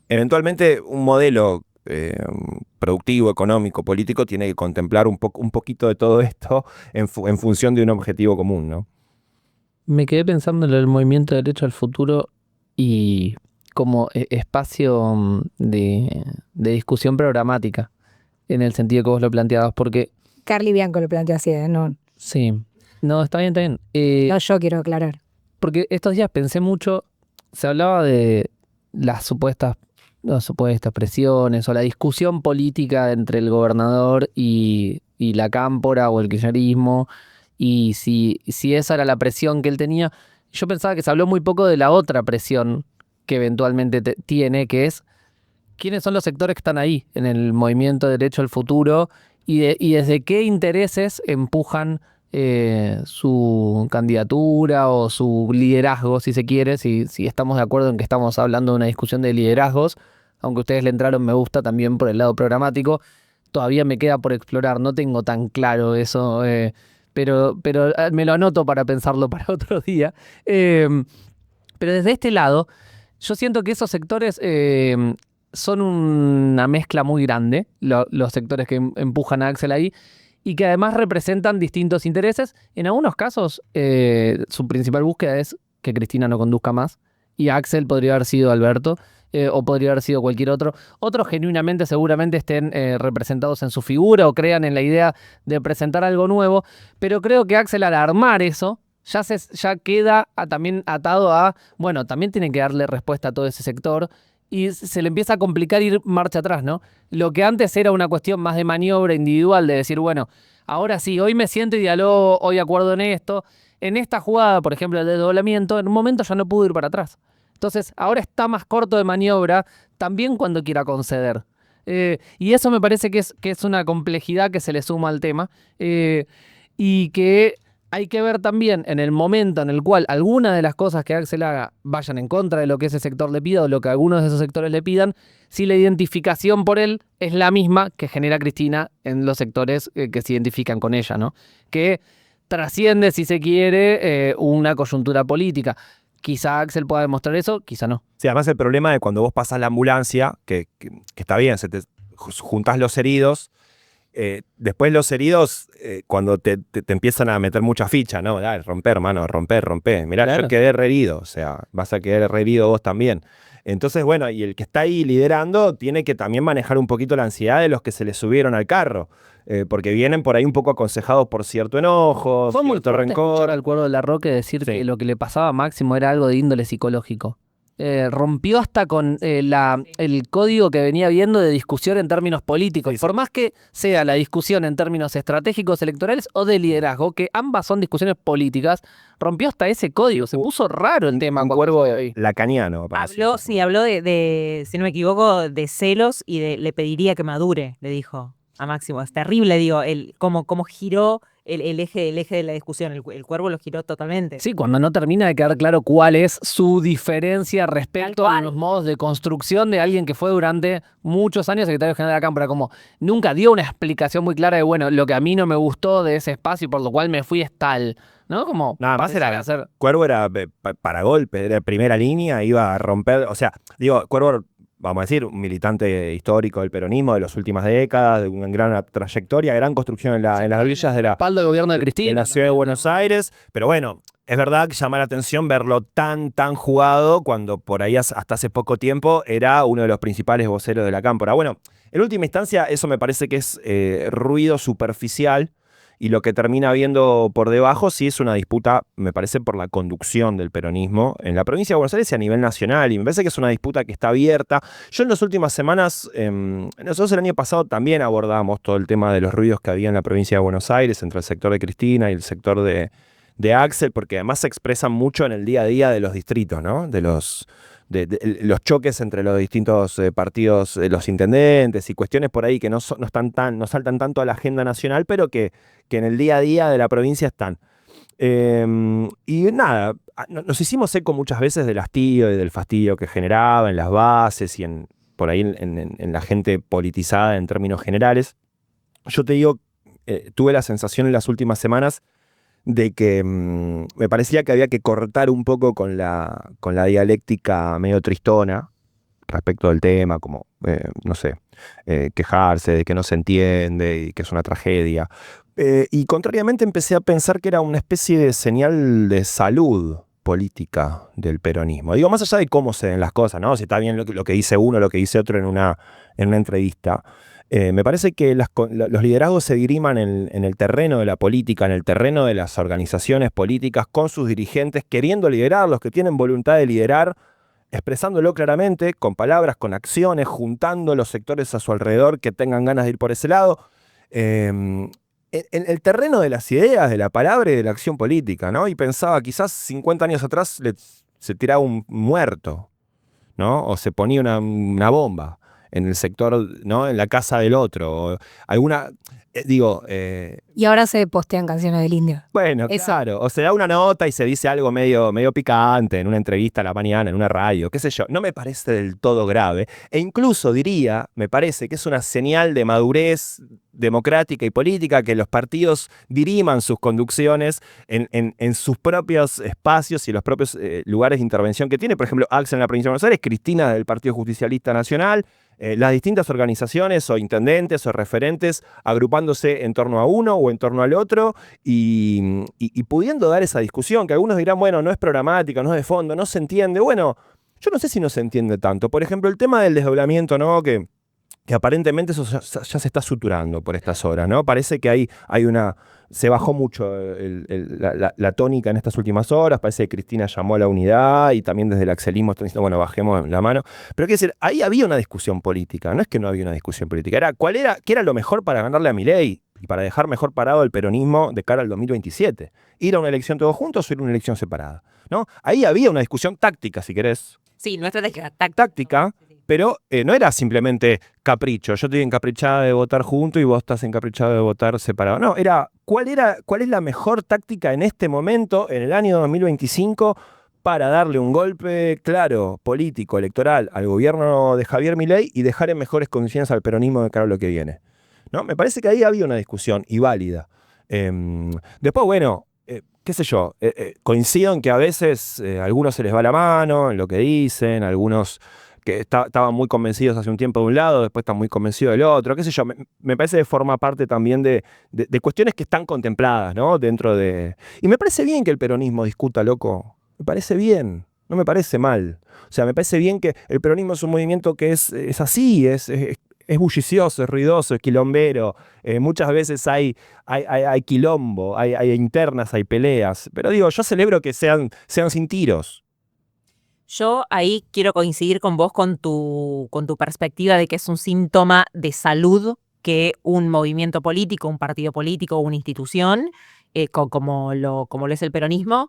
eventualmente un modelo productivo, económico, político, tiene que contemplar un poquito de todo esto en función de un objetivo común, ¿no? Me quedé pensando en el movimiento de derecho al futuro y como espacio de discusión programática, en el sentido que vos lo planteabas, porque... Carly Bianco lo plantea así, ¿no? Sí, no, está bien, está bien. No, yo quiero aclarar. Porque estos días pensé mucho, se hablaba de las supuestas presiones o la discusión política entre el gobernador y la cámpora o el kirchnerismo, y si esa era la presión que él tenía. Yo pensaba que se habló muy poco de la otra presión que eventualmente tiene, que es quiénes son los sectores que están ahí en el movimiento de derecho al futuro y desde qué intereses empujan su candidatura o su liderazgo, si se quiere, si estamos de acuerdo en que estamos hablando de una discusión de liderazgos, aunque ustedes le entraron me gusta también por el lado programático, todavía me queda por explorar, no tengo tan claro eso, pero me lo anoto para pensarlo para otro día. Pero desde este lado, yo siento que esos sectores son una mezcla muy grande, los sectores que empujan a Axel ahí, y que además representan distintos intereses. En algunos casos, su principal búsqueda es que Cristina no conduzca más, y Axel podría haber sido Alberto, o podría haber sido cualquier otro. Otros genuinamente seguramente estén representados en su figura o crean en la idea de presentar algo nuevo, pero creo que Axel al armar eso, ya queda también atado a, bueno, también tiene que darle respuesta a todo ese sector, y se le empieza a complicar ir marcha atrás, ¿no? Lo que antes era una cuestión más de maniobra individual, de decir, bueno, ahora sí, hoy me siento y dialogo, hoy acuerdo en esto. En esta jugada, por ejemplo, el desdoblamiento, en un momento ya no pudo ir para atrás. Entonces, ahora está más corto de maniobra, también cuando quiera conceder. Y eso me parece que es una complejidad que se le suma al tema, y que hay que ver también en el momento en el cual alguna de las cosas que Axel haga vayan en contra de lo que ese sector le pida o lo que algunos de esos sectores le pidan, si la identificación por él es la misma que genera Cristina en los sectores que se identifican con ella, ¿no? Que trasciende, si se quiere, una coyuntura política. Quizá Axel pueda demostrar eso, quizá no. Sí, además el problema de cuando vos pasás la ambulancia, que está bien, juntás los heridos. Después los heridos, cuando te empiezan a meter mucha ficha, ¿no? Dale, romper, mano, romper. Mirá, claro. Yo quedé herido, o sea, vas a quedar herido vos también. Entonces, bueno, y el que está ahí liderando tiene que también manejar un poquito la ansiedad de los que se le subieron al carro, porque vienen por ahí un poco aconsejados por cierto enojo, Fue muy cierto rencor. al cuerdo de la Roque decir que lo que le pasaba a Máximo era algo de índole psicológico. Rompió hasta con el código que venía viendo de discusión en términos políticos. Sí, sí. Por más que sea la discusión en términos estratégicos, electorales o de liderazgo, que ambas son discusiones políticas, rompió hasta ese código. Se puso raro el tema. Un cuervo lacaniano. Habló, si no me equivoco, de celos y le pediría que madure, le dijo a Máximo. Es terrible, digo, cómo giró el eje de la discusión. El cuervo lo giró totalmente. Sí, cuando no termina de quedar claro cuál es su diferencia respecto a los modos de construcción de alguien que fue durante muchos años secretario general de la Cámara. Como nunca dio una explicación muy clara de, bueno, lo que a mí no me gustó de ese espacio y por lo cual me fui es tal, ¿no? Como Nada más era hacer... Cuervo era para golpe, era primera línea, iba a romper, o sea, digo, Cuervo, vamos a decir, un militante histórico del peronismo de las últimas décadas, de una gran trayectoria, gran construcción en las orillas de la Respaldo del gobierno de Cristina. en la ciudad de Buenos Aires, pero bueno, es verdad que llama la atención verlo tan jugado cuando por ahí hasta hace poco tiempo era uno de los principales voceros de la Cámpora. Bueno, en última instancia eso me parece que es ruido superficial, y lo que termina viendo por debajo sí es una disputa, me parece, por la conducción del peronismo en la provincia de Buenos Aires y a nivel nacional, y me parece que es una disputa que está abierta. Yo en las últimas semanas, nosotros el año pasado también abordamos todo el tema de los ruidos que había en la provincia de Buenos Aires entre el sector de Cristina y el sector de Axel, porque además se expresan mucho en el día a día de los distritos, ¿no? De los choques entre los distintos partidos, los intendentes y cuestiones por ahí que no saltan tanto a la agenda nacional, pero que en el día a día de la provincia están. Y nada, nos hicimos eco muchas veces del hastío y del fastidio que generaba en las bases y por ahí en la gente politizada en términos generales. Yo te digo, tuve la sensación en las últimas semanas de que me parecía que había que cortar un poco con la dialéctica medio tristona respecto del tema, como, no sé, quejarse de que no se entiende y que es una tragedia. Y contrariamente empecé a pensar que era una especie de señal de salud política del peronismo. Digo, más allá de cómo se den las cosas, ¿no? Si está bien lo que dice uno, lo que dice otro en una entrevista. Me parece que los liderazgos se diriman en el terreno de la política, en el terreno de las organizaciones políticas, con sus dirigentes, queriendo liderar, los que tienen voluntad de liderar, expresándolo claramente, con palabras, con acciones, juntando los sectores a su alrededor que tengan ganas de ir por ese lado. en el terreno de las ideas, de la palabra y de la acción política, ¿no? Y pensaba, quizás 50 años atrás se tiraba un muerto, ¿no? O se ponía una bomba en el sector, ¿no? En la casa del otro. O alguna, Y ahora se postean canciones del Indio. bueno, Eso. claro. O se da una nota y se dice algo medio picante en una entrevista a la mañana, en una radio, qué sé yo. No me parece del todo grave. E incluso diría, me parece que es una señal de madurez democrática y política que los partidos diriman sus conducciones en sus propios espacios y los propios lugares de intervención que tiene. Por ejemplo, Axel en la provincia de Buenos Aires, Cristina del Partido Justicialista Nacional, las distintas organizaciones o intendentes o referentes agrupándose en torno a uno o en torno al otro y pudiendo dar esa discusión, que algunos dirán, bueno, no es programática, no es de fondo, no se entiende. Bueno, yo no sé si no se entiende tanto. Por ejemplo, el tema del desdoblamiento, ¿no? Que aparentemente eso ya se está suturando por estas horas, ¿no? Parece que hay una... Se bajó mucho la tónica en estas últimas horas, parece que Cristina llamó a la unidad y también desde el axelismo están diciendo, bueno, bajemos la mano. Pero quiero decir, ahí había una discusión política, no es que no había una discusión política, qué era lo mejor para ganarle a Milei y para dejar mejor parado el peronismo de cara al 2027. Ir a una elección todos juntos o ir a una elección separada, ¿no? Ahí había una discusión táctica, si querés. Sí, no estrategia, Táctica. Pero no era simplemente capricho. Yo estoy encaprichada de votar junto y vos estás encaprichado de votar separado. No, era cuál es la mejor táctica en este momento, en el año 2025, para darle un golpe claro, político, electoral, al gobierno de Javier Milei y dejar en mejores condiciones al peronismo de cara a lo que viene, ¿no? Me parece que ahí había una discusión y válida. Después, bueno, qué sé yo, coincido en que a veces a algunos se les va la mano en lo que dicen, algunos que estaban muy convencidos hace un tiempo de un lado, después están muy convencidos del otro, qué sé yo, me parece que forma parte también de cuestiones que están contempladas, ¿no? Dentro de... Y me parece bien que el peronismo discuta, loco, me parece bien, no me parece mal. O sea, me parece bien que el peronismo es un movimiento que es así, es bullicioso, es ruidoso, es quilombero, muchas veces hay quilombo, hay internas, hay peleas, pero digo, yo celebro que sean sin tiros. Yo ahí quiero coincidir con vos con tu perspectiva de que es un síntoma de salud que un movimiento político, un partido político, una institución, como lo es el peronismo,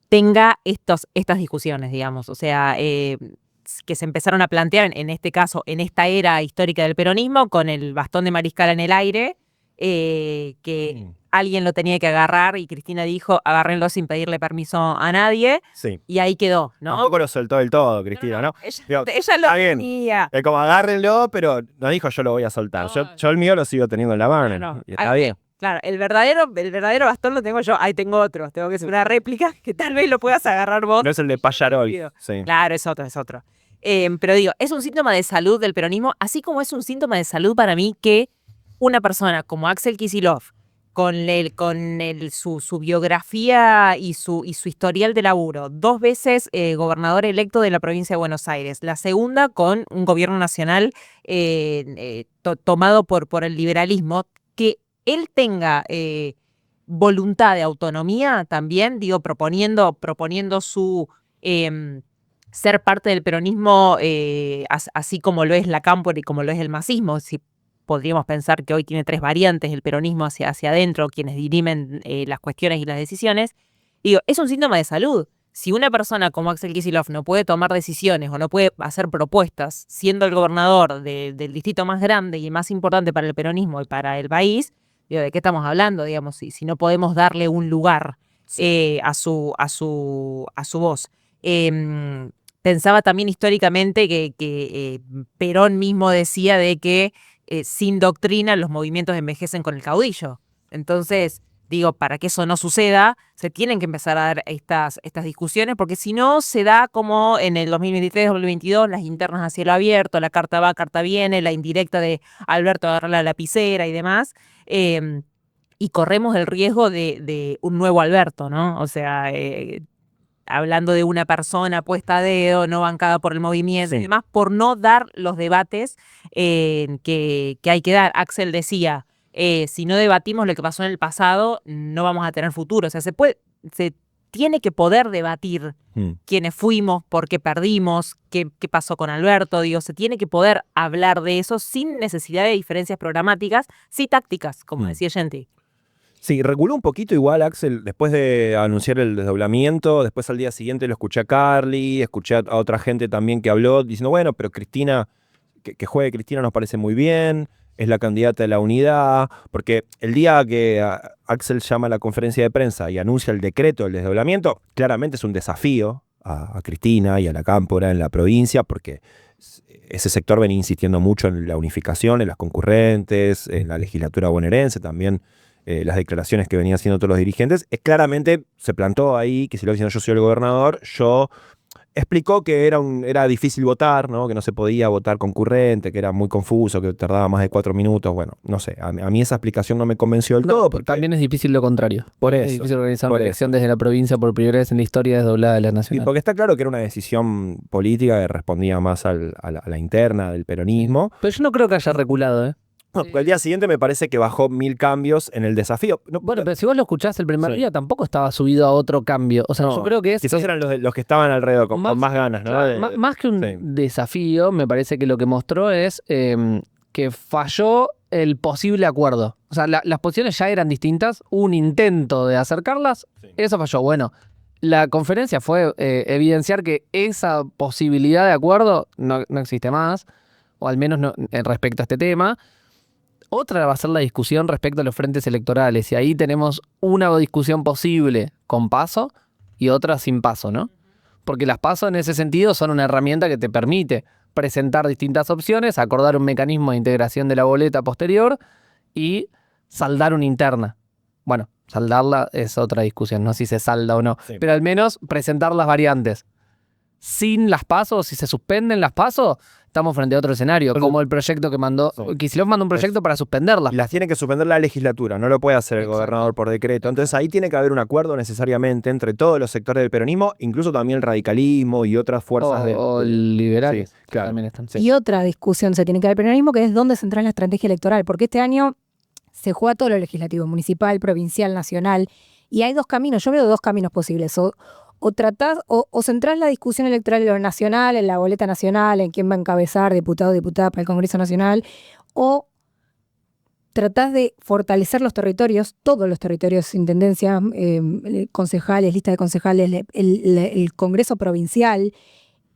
tenga estas discusiones, digamos. O sea, que se empezaron a plantear, en este caso, en esta era histórica del peronismo, con el bastón de mariscal en el aire, que alguien lo tenía que agarrar y Cristina dijo, agárrenlo sin pedirle permiso a nadie. Sí. Y ahí quedó, ¿no? Tampoco lo soltó del todo, Cristina, ¿no? Ella lo tenía. Es como agárrenlo, pero no dijo yo lo voy a soltar. No. Yo el mío lo sigo teniendo en la mano. No. Y está bien. Claro, el verdadero bastón lo tengo yo. Ahí tengo otro. Tengo que hacer una réplica que tal vez lo puedas agarrar vos. No es el de Payarol. Sí. Claro, es otro. Pero digo, es un síntoma de salud del peronismo, así como es un síntoma de salud para mí que una persona como Axel Kicillof, con su biografía y su historial de laburo, 2 veces gobernador electo de la provincia de Buenos Aires, la segunda con un gobierno nacional tomado por el liberalismo, que él tenga voluntad de autonomía también, digo, proponiendo su ser parte del peronismo, así como lo es la Cámpora y como lo es el masismo. Si podríamos pensar que hoy tiene 3 variantes el peronismo hacia adentro, quienes dirimen las cuestiones y las decisiones. Digo, es un síntoma de salud. Si una persona como Axel Kicillof no puede tomar decisiones o no puede hacer propuestas, siendo el gobernador del distrito más grande y más importante para el peronismo y para el país, digo, ¿de qué estamos hablando? Digamos, si no podemos darle un lugar a su voz. Pensaba también históricamente que Perón mismo decía de que sin doctrina los movimientos envejecen con el caudillo. Entonces, digo, para que eso no suceda, se tienen que empezar a dar estas discusiones, porque si no, se da como en el 2023-2022, las internas a cielo abierto, la carta va, carta viene, la indirecta de Alberto agarrar la lapicera y demás, y corremos el riesgo de un nuevo Alberto, ¿no? O sea, hablando de una persona puesta a dedo, no bancada por el movimiento y demás, por no dar los debates que hay que dar. Axel decía, si no debatimos lo que pasó en el pasado, no vamos a tener futuro. O sea, se tiene que poder debatir quiénes fuimos, por qué perdimos, qué pasó con Alberto. Digo, se tiene que poder hablar de eso sin necesidad de diferencias programáticas, sí tácticas, como decía Genti. Sí, reculó un poquito igual Axel, después de anunciar el desdoblamiento, después al día siguiente lo escuché a Carly, escuché a otra gente también que habló diciendo, bueno, pero Cristina, que juegue Cristina nos parece muy bien, es la candidata de la unidad, porque el día que Axel llama a la conferencia de prensa y anuncia el decreto del desdoblamiento, claramente es un desafío a Cristina y a la Cámpora en la provincia, porque ese sector venía insistiendo mucho en la unificación, en las concurrentes, en la legislatura bonaerense también. Las declaraciones que venían haciendo todos los dirigentes, claramente se plantó ahí, que si lo diciendo yo soy el gobernador, explicó que era difícil votar, ¿no? Que no se podía votar concurrente, que era muy confuso, que tardaba más de 4 minutos. Bueno, no sé, a mí esa explicación no me convenció del todo. Porque también es difícil lo contrario. Por Es eso. difícil organizar una elección desde la provincia por primera vez en la historia desdoblada de la Sí, nacional. porque está claro que era una decisión política que respondía más a la interna del peronismo. Pero yo no creo que haya reculado, ¿eh? No, porque al día siguiente me parece que bajó 1000 cambios en el desafío. No, Bueno, pero si vos lo escuchás el primer Sí. día, tampoco estaba subido a otro cambio. O sea, no, yo creo que es... quizás eran los que estaban alrededor, con más ganas, ¿no? Claro, más que un sí. desafío, me parece que lo que mostró es que falló el posible acuerdo. O sea, las posiciones ya eran distintas, hubo un intento de acercarlas, Sí. eso falló. Bueno, la conferencia fue evidenciar que esa posibilidad de acuerdo no existe más, o al menos no, respecto a este tema. Otra va a ser la discusión respecto a los frentes electorales, y ahí tenemos una discusión posible con PASO y otra sin PASO, ¿no? Porque las PASO en ese sentido son una herramienta que te permite presentar distintas opciones, acordar un mecanismo de integración de la boleta posterior y saldar una interna. Bueno, saldarla es otra discusión, no sé si se salda o no, Sí. pero al menos presentar las variantes. Sin las PASO, si se suspenden las PASO, estamos frente a otro escenario, como el proyecto que mandó. Sí. Kicillof mandó un proyecto para suspenderlas. Y las tiene que suspender la legislatura, no lo puede hacer el Exacto. gobernador por decreto. Entonces ahí tiene que haber un acuerdo necesariamente entre todos los sectores del peronismo, incluso también el radicalismo y otras fuerzas O liberales, Sí, que claro. también están. Sí. Y otra discusión se tiene que dar el peronismo, que es dónde centrar la estrategia electoral, porque este año se juega todo lo legislativo, municipal, provincial, nacional, y hay dos caminos, yo veo dos caminos posibles, o tratás, o centrás la discusión electoral en lo nacional, en la boleta nacional, en quién va a encabezar diputado o diputada para el Congreso Nacional, o tratás de fortalecer los territorios, todos los territorios, intendencias, concejales, lista de concejales, el Congreso provincial.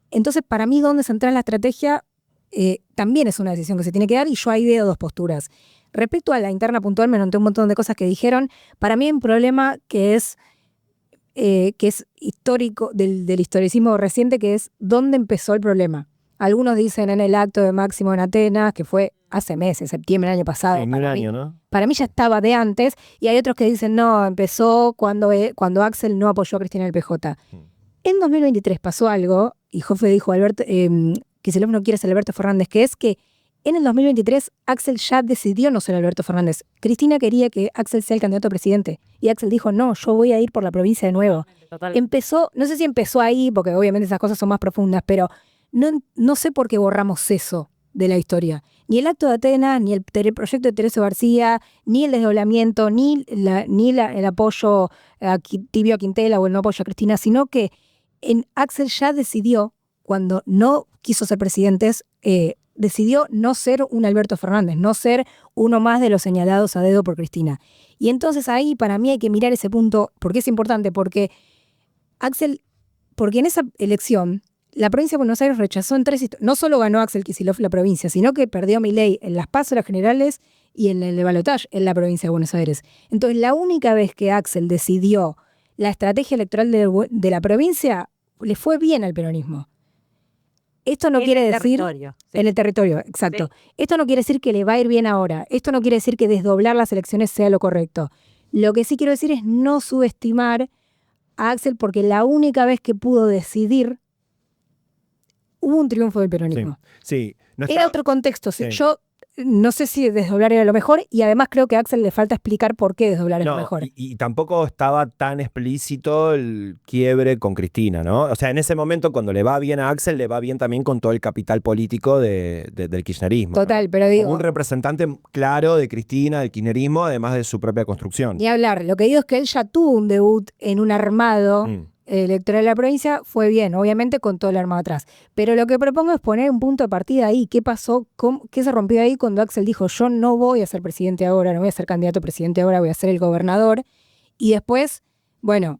Entonces, para mí, dónde centrar la estrategia también es una decisión que se tiene que dar, y yo ahí veo dos posturas. Respecto a la interna puntual, me noté un montón de cosas que dijeron. Para mí hay un problema que es histórico, del historicismo reciente, que es dónde empezó el problema. Algunos dicen en el acto de Máximo en Atenas, que fue hace meses, septiembre del año pasado. En un año, ¿no? Para mí ya estaba de antes, y hay otros que dicen, no, empezó cuando Axel no apoyó a Cristina del PJ. En 2023 pasó algo, y Jofe dijo, Kicillof no quiere ser Alberto Fernández, que es que en el 2023 Axel ya decidió no ser Alberto Fernández. Cristina quería que Axel sea el candidato a presidente, y Axel dijo, no, yo voy a ir por la provincia de nuevo. Total. Empezó, no sé si empezó ahí, porque obviamente esas cosas son más profundas, pero no sé por qué borramos eso de la historia. Ni el acto de Atenas, ni el proyecto de Teresa García, ni el desdoblamiento, ni el apoyo tibio a Quintela o el no apoyo a Cristina, sino que Axel ya decidió, cuando no quiso ser presidente, decidió no ser un Alberto Fernández, no ser uno más de los señalados a dedo por Cristina. Y entonces ahí para mí hay que mirar ese punto, porque es importante, porque en esa elección la provincia de Buenos Aires rechazó no solo ganó Axel Kicillof la provincia, sino que perdió Milei en las PASO, las generales, y en el balotaje en la provincia de Buenos Aires. Entonces la única vez que Axel decidió la estrategia electoral de la provincia, le fue bien al peronismo. Esto no quiere decir... Territorio, sí. En el territorio, exacto. Esto no quiere decir que le va a ir bien ahora. Esto no quiere decir que desdoblar las elecciones sea lo correcto. Lo que sí quiero decir es no subestimar a Axel, porque la única vez que pudo decidir, hubo un triunfo del peronismo. Sí. No Era otro contexto. Sí. Yo no sé si desdoblar era lo mejor, y además creo que a Axel le falta explicar por qué desdoblar es lo mejor. Y tampoco estaba tan explícito el quiebre con Cristina, ¿no? O sea, en ese momento, cuando le va bien a Axel, le va bien también con todo el capital político del kirchnerismo. Total, ¿no? pero digo... Como un representante claro de Cristina, del kirchnerismo, además de su propia construcción. Ni hablar. Lo que digo es que él ya tuvo un debut en un armado electoral de la provincia fue bien, obviamente con todo el armado atrás. Pero lo que propongo es poner un punto de partida ahí. ¿Qué pasó? ¿Qué se rompió ahí cuando Axel dijo, yo no voy a ser presidente ahora, no voy a ser candidato a presidente ahora, voy a ser el gobernador? Y después, bueno,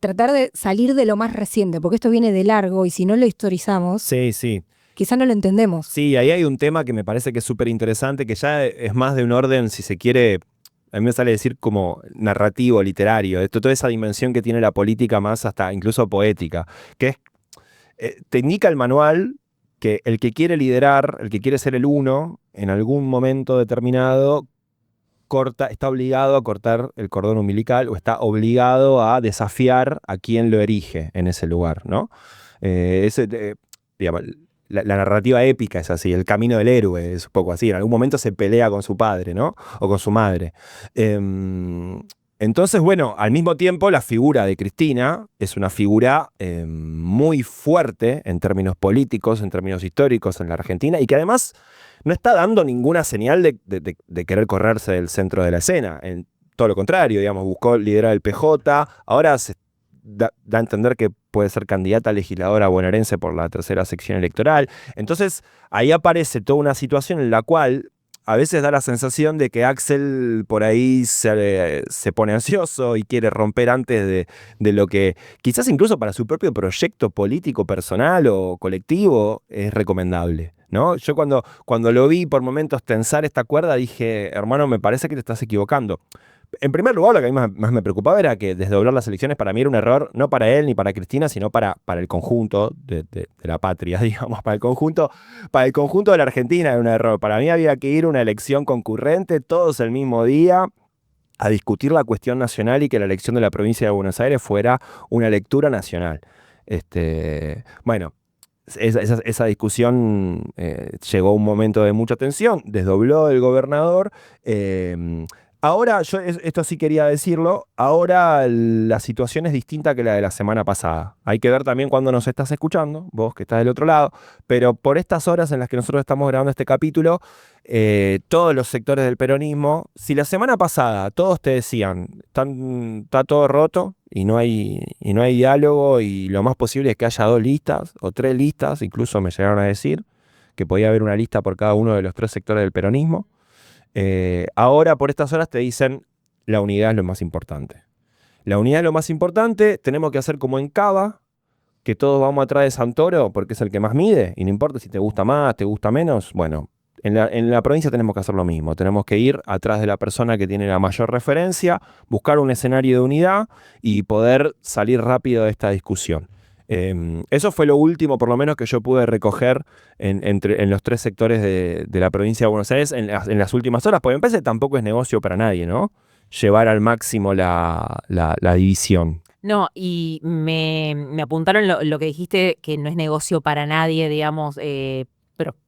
tratar de salir de lo más reciente, porque esto viene de largo y si no lo historizamos, Sí. quizá no lo entendemos. Sí, ahí hay un tema que me parece que es súper interesante, que ya es más de un orden, si se quiere, a mí me sale decir como narrativo, literario, toda esa dimensión que tiene la política más hasta incluso poética, que es, te indica el manual que el que quiere liderar, el que quiere ser el uno, en algún momento determinado, está obligado a cortar el cordón umbilical o está obligado a desafiar a quien lo erige en ese lugar, ¿no? Digamos, la narrativa épica es así, el camino del héroe es un poco así, en algún momento se pelea con su padre, ¿no? O con su madre. Entonces, bueno, al mismo tiempo la figura de Cristina es una figura muy fuerte en términos políticos, en términos históricos en la Argentina y que además no está dando ninguna señal de querer correrse del centro de la escena. En todo lo contrario, digamos, buscó liderar el PJ, ahora se da a entender que puede ser candidata a legisladora bonaerense por la tercera sección electoral. Entonces, ahí aparece toda una situación en la cual a veces da la sensación de que Axel por ahí se pone ansioso y quiere romper antes de lo que quizás incluso para su propio proyecto político, personal o colectivo es recomendable, ¿no? Yo cuando lo vi por momentos tensar esta cuerda dije, hermano, me parece que te estás equivocando. En primer lugar, lo que a mí más me preocupaba era que desdoblar las elecciones para mí era un error, no para él ni para Cristina, sino para el conjunto de la patria, digamos, para el conjunto de la Argentina era un error. Para mí había que ir a una elección concurrente, todos el mismo día, a discutir la cuestión nacional y que la elección de la provincia de Buenos Aires fuera una lectura nacional. Bueno, esa discusión llegó a un momento de mucha tensión, desdobló el gobernador. Ahora, esto sí quería decirlo, ahora la situación es distinta que la de la semana pasada. Hay que ver también cuándo nos estás escuchando, vos que estás del otro lado, pero por estas horas en las que nosotros estamos grabando este capítulo, todos los sectores del peronismo, si la semana pasada todos te decían, está todo roto y no hay diálogo y lo más posible es que haya 2 listas o 3 listas, incluso me llegaron a decir que podía haber una lista por cada uno de los 3 sectores del peronismo. Ahora por estas horas te dicen la unidad es lo más importante. La unidad es lo más importante, tenemos que hacer como en Cava, que todos vamos atrás de Santoro porque es el que más mide y no importa si te gusta más, te gusta menos. Bueno, en la provincia tenemos que hacer lo mismo, tenemos que ir atrás de la persona que tiene la mayor referencia, buscar un escenario de unidad y poder salir rápido de esta discusión. Eso fue lo último, por lo menos, que yo pude recoger en los 3 sectores de la provincia de Buenos Aires en las últimas horas, porque me parece que tampoco es negocio para nadie, ¿no? Llevar al máximo la división. No, y me apuntaron lo que dijiste, que no es negocio para nadie, digamos,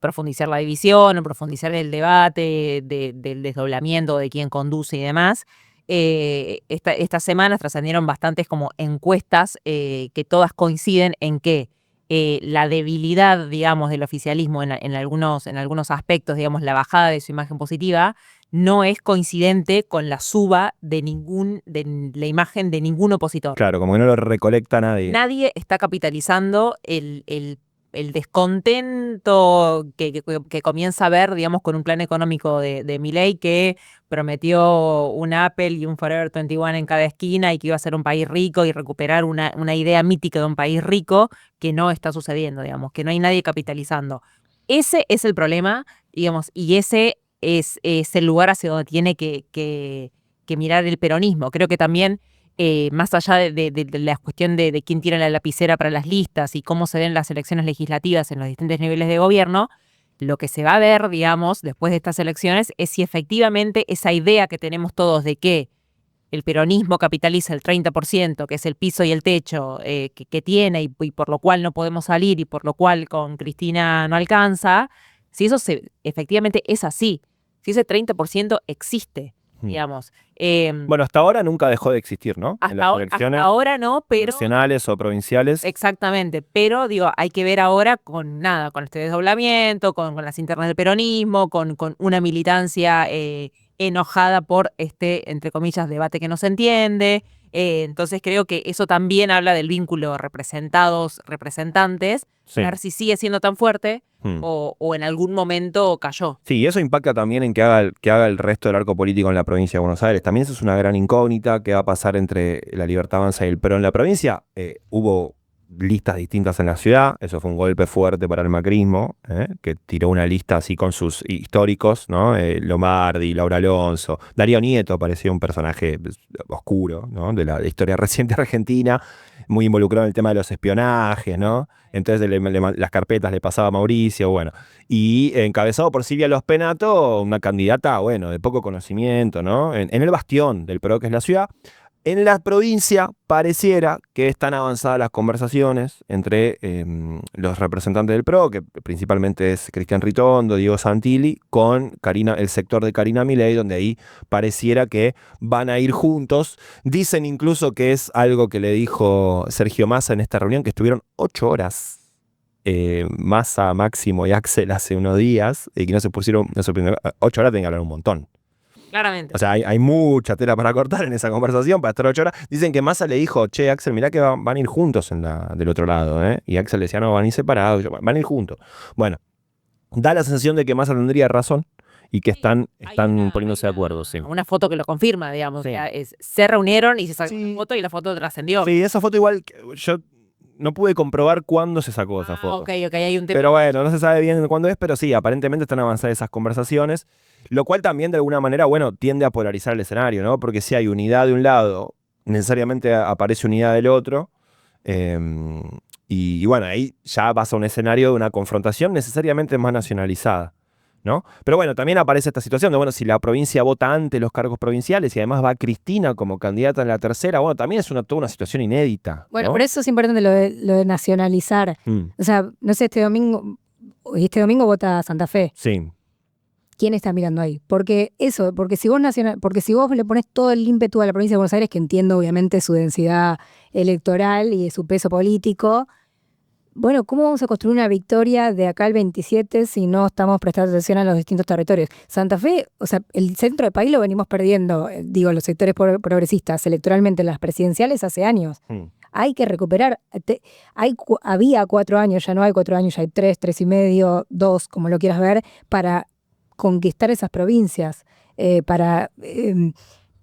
profundizar la división o profundizar el debate del desdoblamiento de quién conduce y demás. Estas semanas trascendieron bastantes como encuestas que todas coinciden en que la debilidad, digamos, del oficialismo en algunos aspectos, digamos, la bajada de su imagen positiva, no es coincidente con la suba de la imagen de ningún opositor. Claro, como que no lo recolecta nadie. Nadie está capitalizando el descontento que comienza a ver, digamos, con un plan económico de Milei que prometió un Apple y un Forever 21 en cada esquina y que iba a ser un país rico y recuperar una idea mítica de un país rico que no está sucediendo, digamos, que no hay nadie capitalizando. Ese es el problema, digamos, y ese es el lugar hacia donde tiene que mirar el peronismo. Creo que también más allá de la cuestión de quién tira la lapicera para las listas y cómo se ven las elecciones legislativas en los distintos niveles de gobierno, lo que se va a ver, digamos, después de estas elecciones es si efectivamente esa idea que tenemos todos de que el peronismo capitaliza el 30%, que es el piso y el techo que tiene y por lo cual no podemos salir y por lo cual con Cristina no alcanza, si eso efectivamente es así, si ese 30% existe. Digamos. Bueno, hasta ahora nunca dejó de existir, ¿no? En las elecciones hasta ahora no, pero nacionales o provinciales. Exactamente, pero digo, hay que ver ahora con este desdoblamiento, con las internas del peronismo, con una militancia enojada por entre comillas, debate que no se entiende, Entonces creo que eso también habla del vínculo representados-representantes, Sí. a ver si sigue siendo tan fuerte o en algún momento cayó. Sí, y eso impacta también en que haga el resto del arco político en la provincia de Buenos Aires. También eso es una gran incógnita, qué va a pasar entre la Libertad Avanza y el PRO en la provincia. Hubo listas distintas en la ciudad, eso fue un golpe fuerte para el macrismo, que tiró una lista así con sus históricos, ¿no? Lomardi, Laura Alonso, Darío Nieto parecía un personaje oscuro, ¿no? De la historia reciente argentina, muy involucrado en el tema de los espionajes, ¿no? Entonces las carpetas le pasaba a Mauricio, bueno. Y encabezado por Silvia Los Penato, una candidata, bueno, de poco conocimiento, ¿no? En el bastión del PRO, que es la ciudad. En la provincia pareciera que están avanzadas las conversaciones entre los representantes del PRO, que principalmente es Cristian Ritondo, Diego Santilli, con el sector de Carina Milei, donde ahí pareciera que van a ir juntos. Dicen incluso que es algo que le dijo Sergio Massa en esta reunión, que estuvieron 8 horas. Massa, Máximo y Axel hace unos días, y que no se pusieron, 8 horas tienen que hablar un montón. Claramente. O sea, hay mucha tela para cortar en esa conversación, para estar 8 horas. Dicen que Massa le dijo, che, Axel, mirá que van a ir juntos del otro lado, ¿eh? Y Axel le decía, no, van a ir separados, van a ir juntos. Bueno, da la sensación de que Massa tendría razón y que están poniéndose de acuerdo, sí. Una foto que lo confirma, digamos. Sí. Se reunieron y se sacó una foto y la foto trascendió. Sí, esa foto igual, yo no pude comprobar cuándo se sacó esa foto. Ok, hay un tema. Pero bueno, no se sabe bien cuándo es, pero sí, aparentemente están avanzadas esas conversaciones. Lo cual también de alguna manera, bueno, tiende a polarizar el escenario, ¿no? Porque si hay unidad de un lado, necesariamente aparece unidad del otro. Y bueno, ahí ya vas a un escenario de una confrontación necesariamente más nacionalizada, ¿no? Pero bueno, también aparece esta situación de, bueno, si la provincia vota ante los cargos provinciales y además va Cristina como candidata en la tercera, bueno, también es toda una situación inédita, ¿no? Bueno, por eso es importante lo de nacionalizar. O sea, no sé, este domingo vota Santa Fe. Sí. ¿Quién está mirando ahí? Porque si vos le pones todo el ímpetu a la provincia de Buenos Aires, que entiendo obviamente su densidad electoral y su peso político, bueno, ¿cómo vamos a construir una victoria de acá al 27 si no estamos prestando atención a los distintos territorios? Santa Fe, o sea, el centro del país lo venimos perdiendo, los sectores progresistas electoralmente en las presidenciales hace años. Hay que recuperar, había 4 años, ya no hay 4 años, ya hay 3 y medio, 2, como lo quieras ver, para conquistar esas provincias, para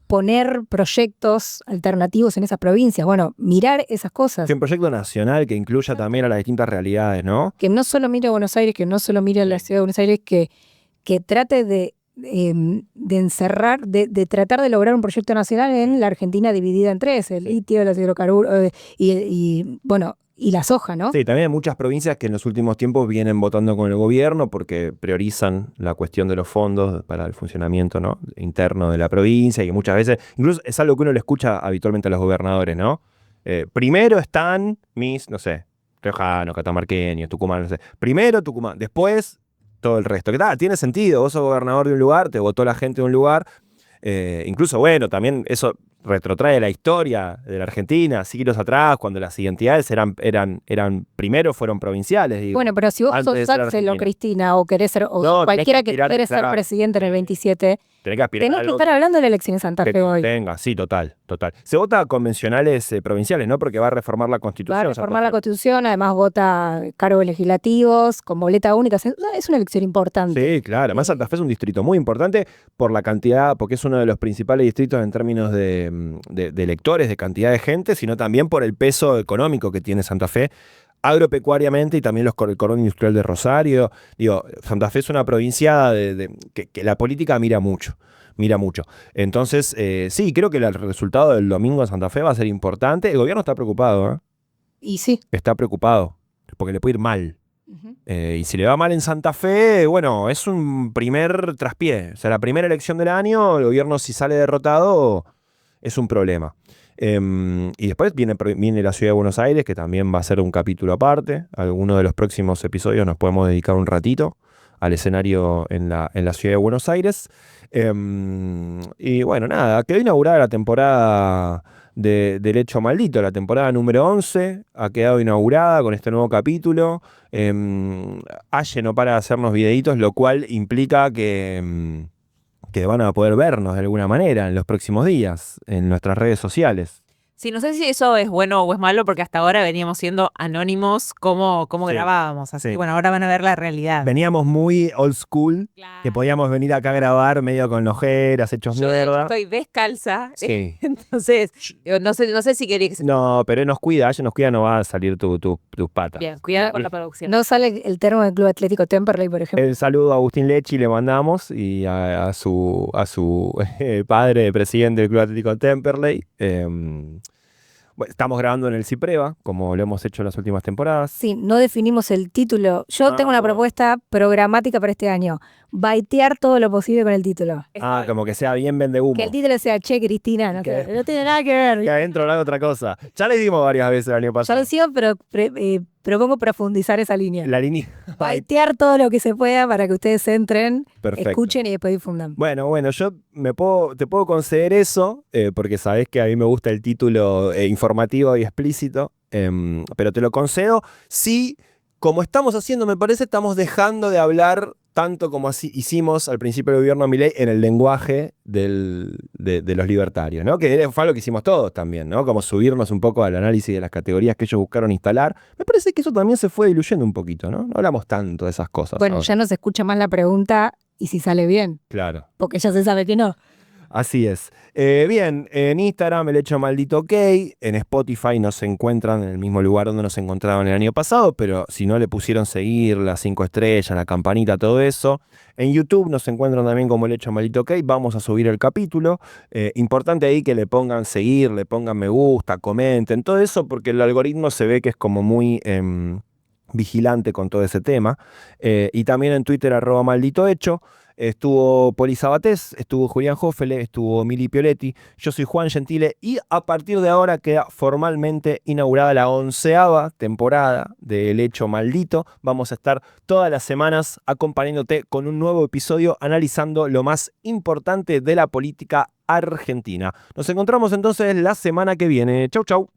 poner proyectos alternativos en esas provincias. Bueno, mirar esas cosas. Sí, un proyecto nacional que incluya también a las distintas realidades, ¿no? Que no solo mire a Buenos Aires, que no solo mire a la ciudad de Buenos Aires, que trate de encerrar, de tratar de lograr un proyecto nacional en la Argentina dividida en 3, el litio, los hidrocarburos y la soja, ¿no? Sí, también hay muchas provincias que en los últimos tiempos vienen votando con el gobierno porque priorizan la cuestión de los fondos para el funcionamiento, ¿no?, interno de la provincia, y que muchas veces, incluso es algo que uno le escucha habitualmente a los gobernadores, ¿no? Primero están no sé, riojanos, catamarqueños, Tucumán, no sé. Primero Tucumán, después todo el resto. Que tiene sentido, vos sos gobernador de un lugar, te votó la gente de un lugar. Incluso, bueno, también eso retrotrae la historia de la Argentina, siglos atrás, cuando las identidades eran primero fueron provinciales. Digo, bueno, pero si vos sos Axel o Cristina o querés ser, cualquiera que quiere ser presidente en el 27, tenés que estar hablando de la elección en Santa Fe hoy. Sí, total. Se vota a convencionales provinciales, ¿no? Porque va a reformar la Constitución. Va a reformar la Constitución, además vota cargos legislativos, con boleta única. Es una elección importante. Sí, claro. Además Santa Fe es un distrito muy importante por la cantidad, porque es uno de los principales distritos en términos de electores, de cantidad de gente, sino también por el peso económico que tiene Santa Fe agropecuariamente y también el cordón industrial de Rosario. Digo, Santa Fe es una provincia que la política mira mucho. Entonces, sí, creo que el resultado del domingo en Santa Fe va a ser importante. El gobierno está preocupado, ¿eh? Y sí. Está preocupado, porque le puede ir mal. Y si le va mal en Santa Fe, bueno, es un primer traspié. O sea, la primera elección del año, el gobierno si sale derrotado, es un problema. Y después viene la ciudad de Buenos Aires, que también va a ser un capítulo aparte. Algunos de los próximos episodios nos podemos dedicar un ratito al escenario en la ciudad de Buenos Aires. Y bueno, nada, quedó inaugurada la temporada del Hecho Maldito, la temporada número 11, ha quedado inaugurada con este nuevo capítulo. Aye no para de hacernos videitos, lo cual implica que van a poder vernos de alguna manera en los próximos días, en nuestras redes sociales. Sí, no sé si eso es bueno o es malo, porque hasta ahora veníamos siendo anónimos como Sí, grabábamos. Así sí. que bueno, ahora van a ver la realidad. Veníamos muy old school, Claro. que podíamos venir acá a grabar medio con ojeras, hechos Yo de hecho mierda. estoy descalza, Sí. entonces digo, no sé si quería que se... No, pero ella nos cuida, no va a salir tus patas. Bien, cuidado con la producción. No sale el termo del Club Atlético Temperley, por ejemplo. El saludo a Agustín Lechi le mandamos y a su padre, presidente del Club Atlético Temperley. Bueno, estamos grabando en el Cipreva, como lo hemos hecho en las últimas temporadas. Sí, no definimos el título. Yo tengo una propuesta programática para este año. Baitear todo lo posible con el título. Como que sea bien vende humo. Que el título sea Che Cristina, no, ¿Qué? no tiene nada que ver. Que adentro haga otra cosa. Ya le dimos varias veces el año Ya pasado. lo decía, pero propongo profundizar esa línea. La línea. Baitear todo lo que se pueda para que ustedes entren, Perfecto. escuchen y después difundan. Bueno, yo te puedo conceder eso, porque sabés que a mí me gusta el título informativo y explícito, pero te lo concedo si, como estamos haciendo, me parece, estamos dejando de hablar tanto como así hicimos al principio del gobierno de Milei en el lenguaje de los libertarios, ¿no? Que fue algo que hicimos todos también, ¿no? Como subirnos un poco al análisis de las categorías que ellos buscaron instalar. Me parece que eso también se fue diluyendo un poquito, ¿no? No hablamos tanto de esas cosas. Bueno, ahora. ya no se escucha más la pregunta y si sale bien, Claro. porque ya se sabe que no. Así es. Bien, en Instagram el hecho maldito ok, en Spotify nos encuentran en el mismo lugar donde nos encontraron el año pasado, pero si no le pusieron seguir, las 5 estrellas, la campanita, todo eso. En YouTube nos encuentran también como el hecho maldito ok, vamos a subir el capítulo. Importante ahí que le pongan seguir, le pongan me gusta, comenten, todo eso, porque el algoritmo se ve que es como muy vigilante con todo ese tema. Y también en Twitter @malditohecho. Estuvo Poli Sabatés, estuvo Julián Hoffele, estuvo Mili Pioletti, yo soy Juan Gentile y a partir de ahora queda formalmente inaugurada la 11ª temporada de El Hecho Maldito. Vamos a estar todas las semanas acompañándote con un nuevo episodio analizando lo más importante de la política argentina. Nos encontramos entonces la semana que viene. Chau, chau.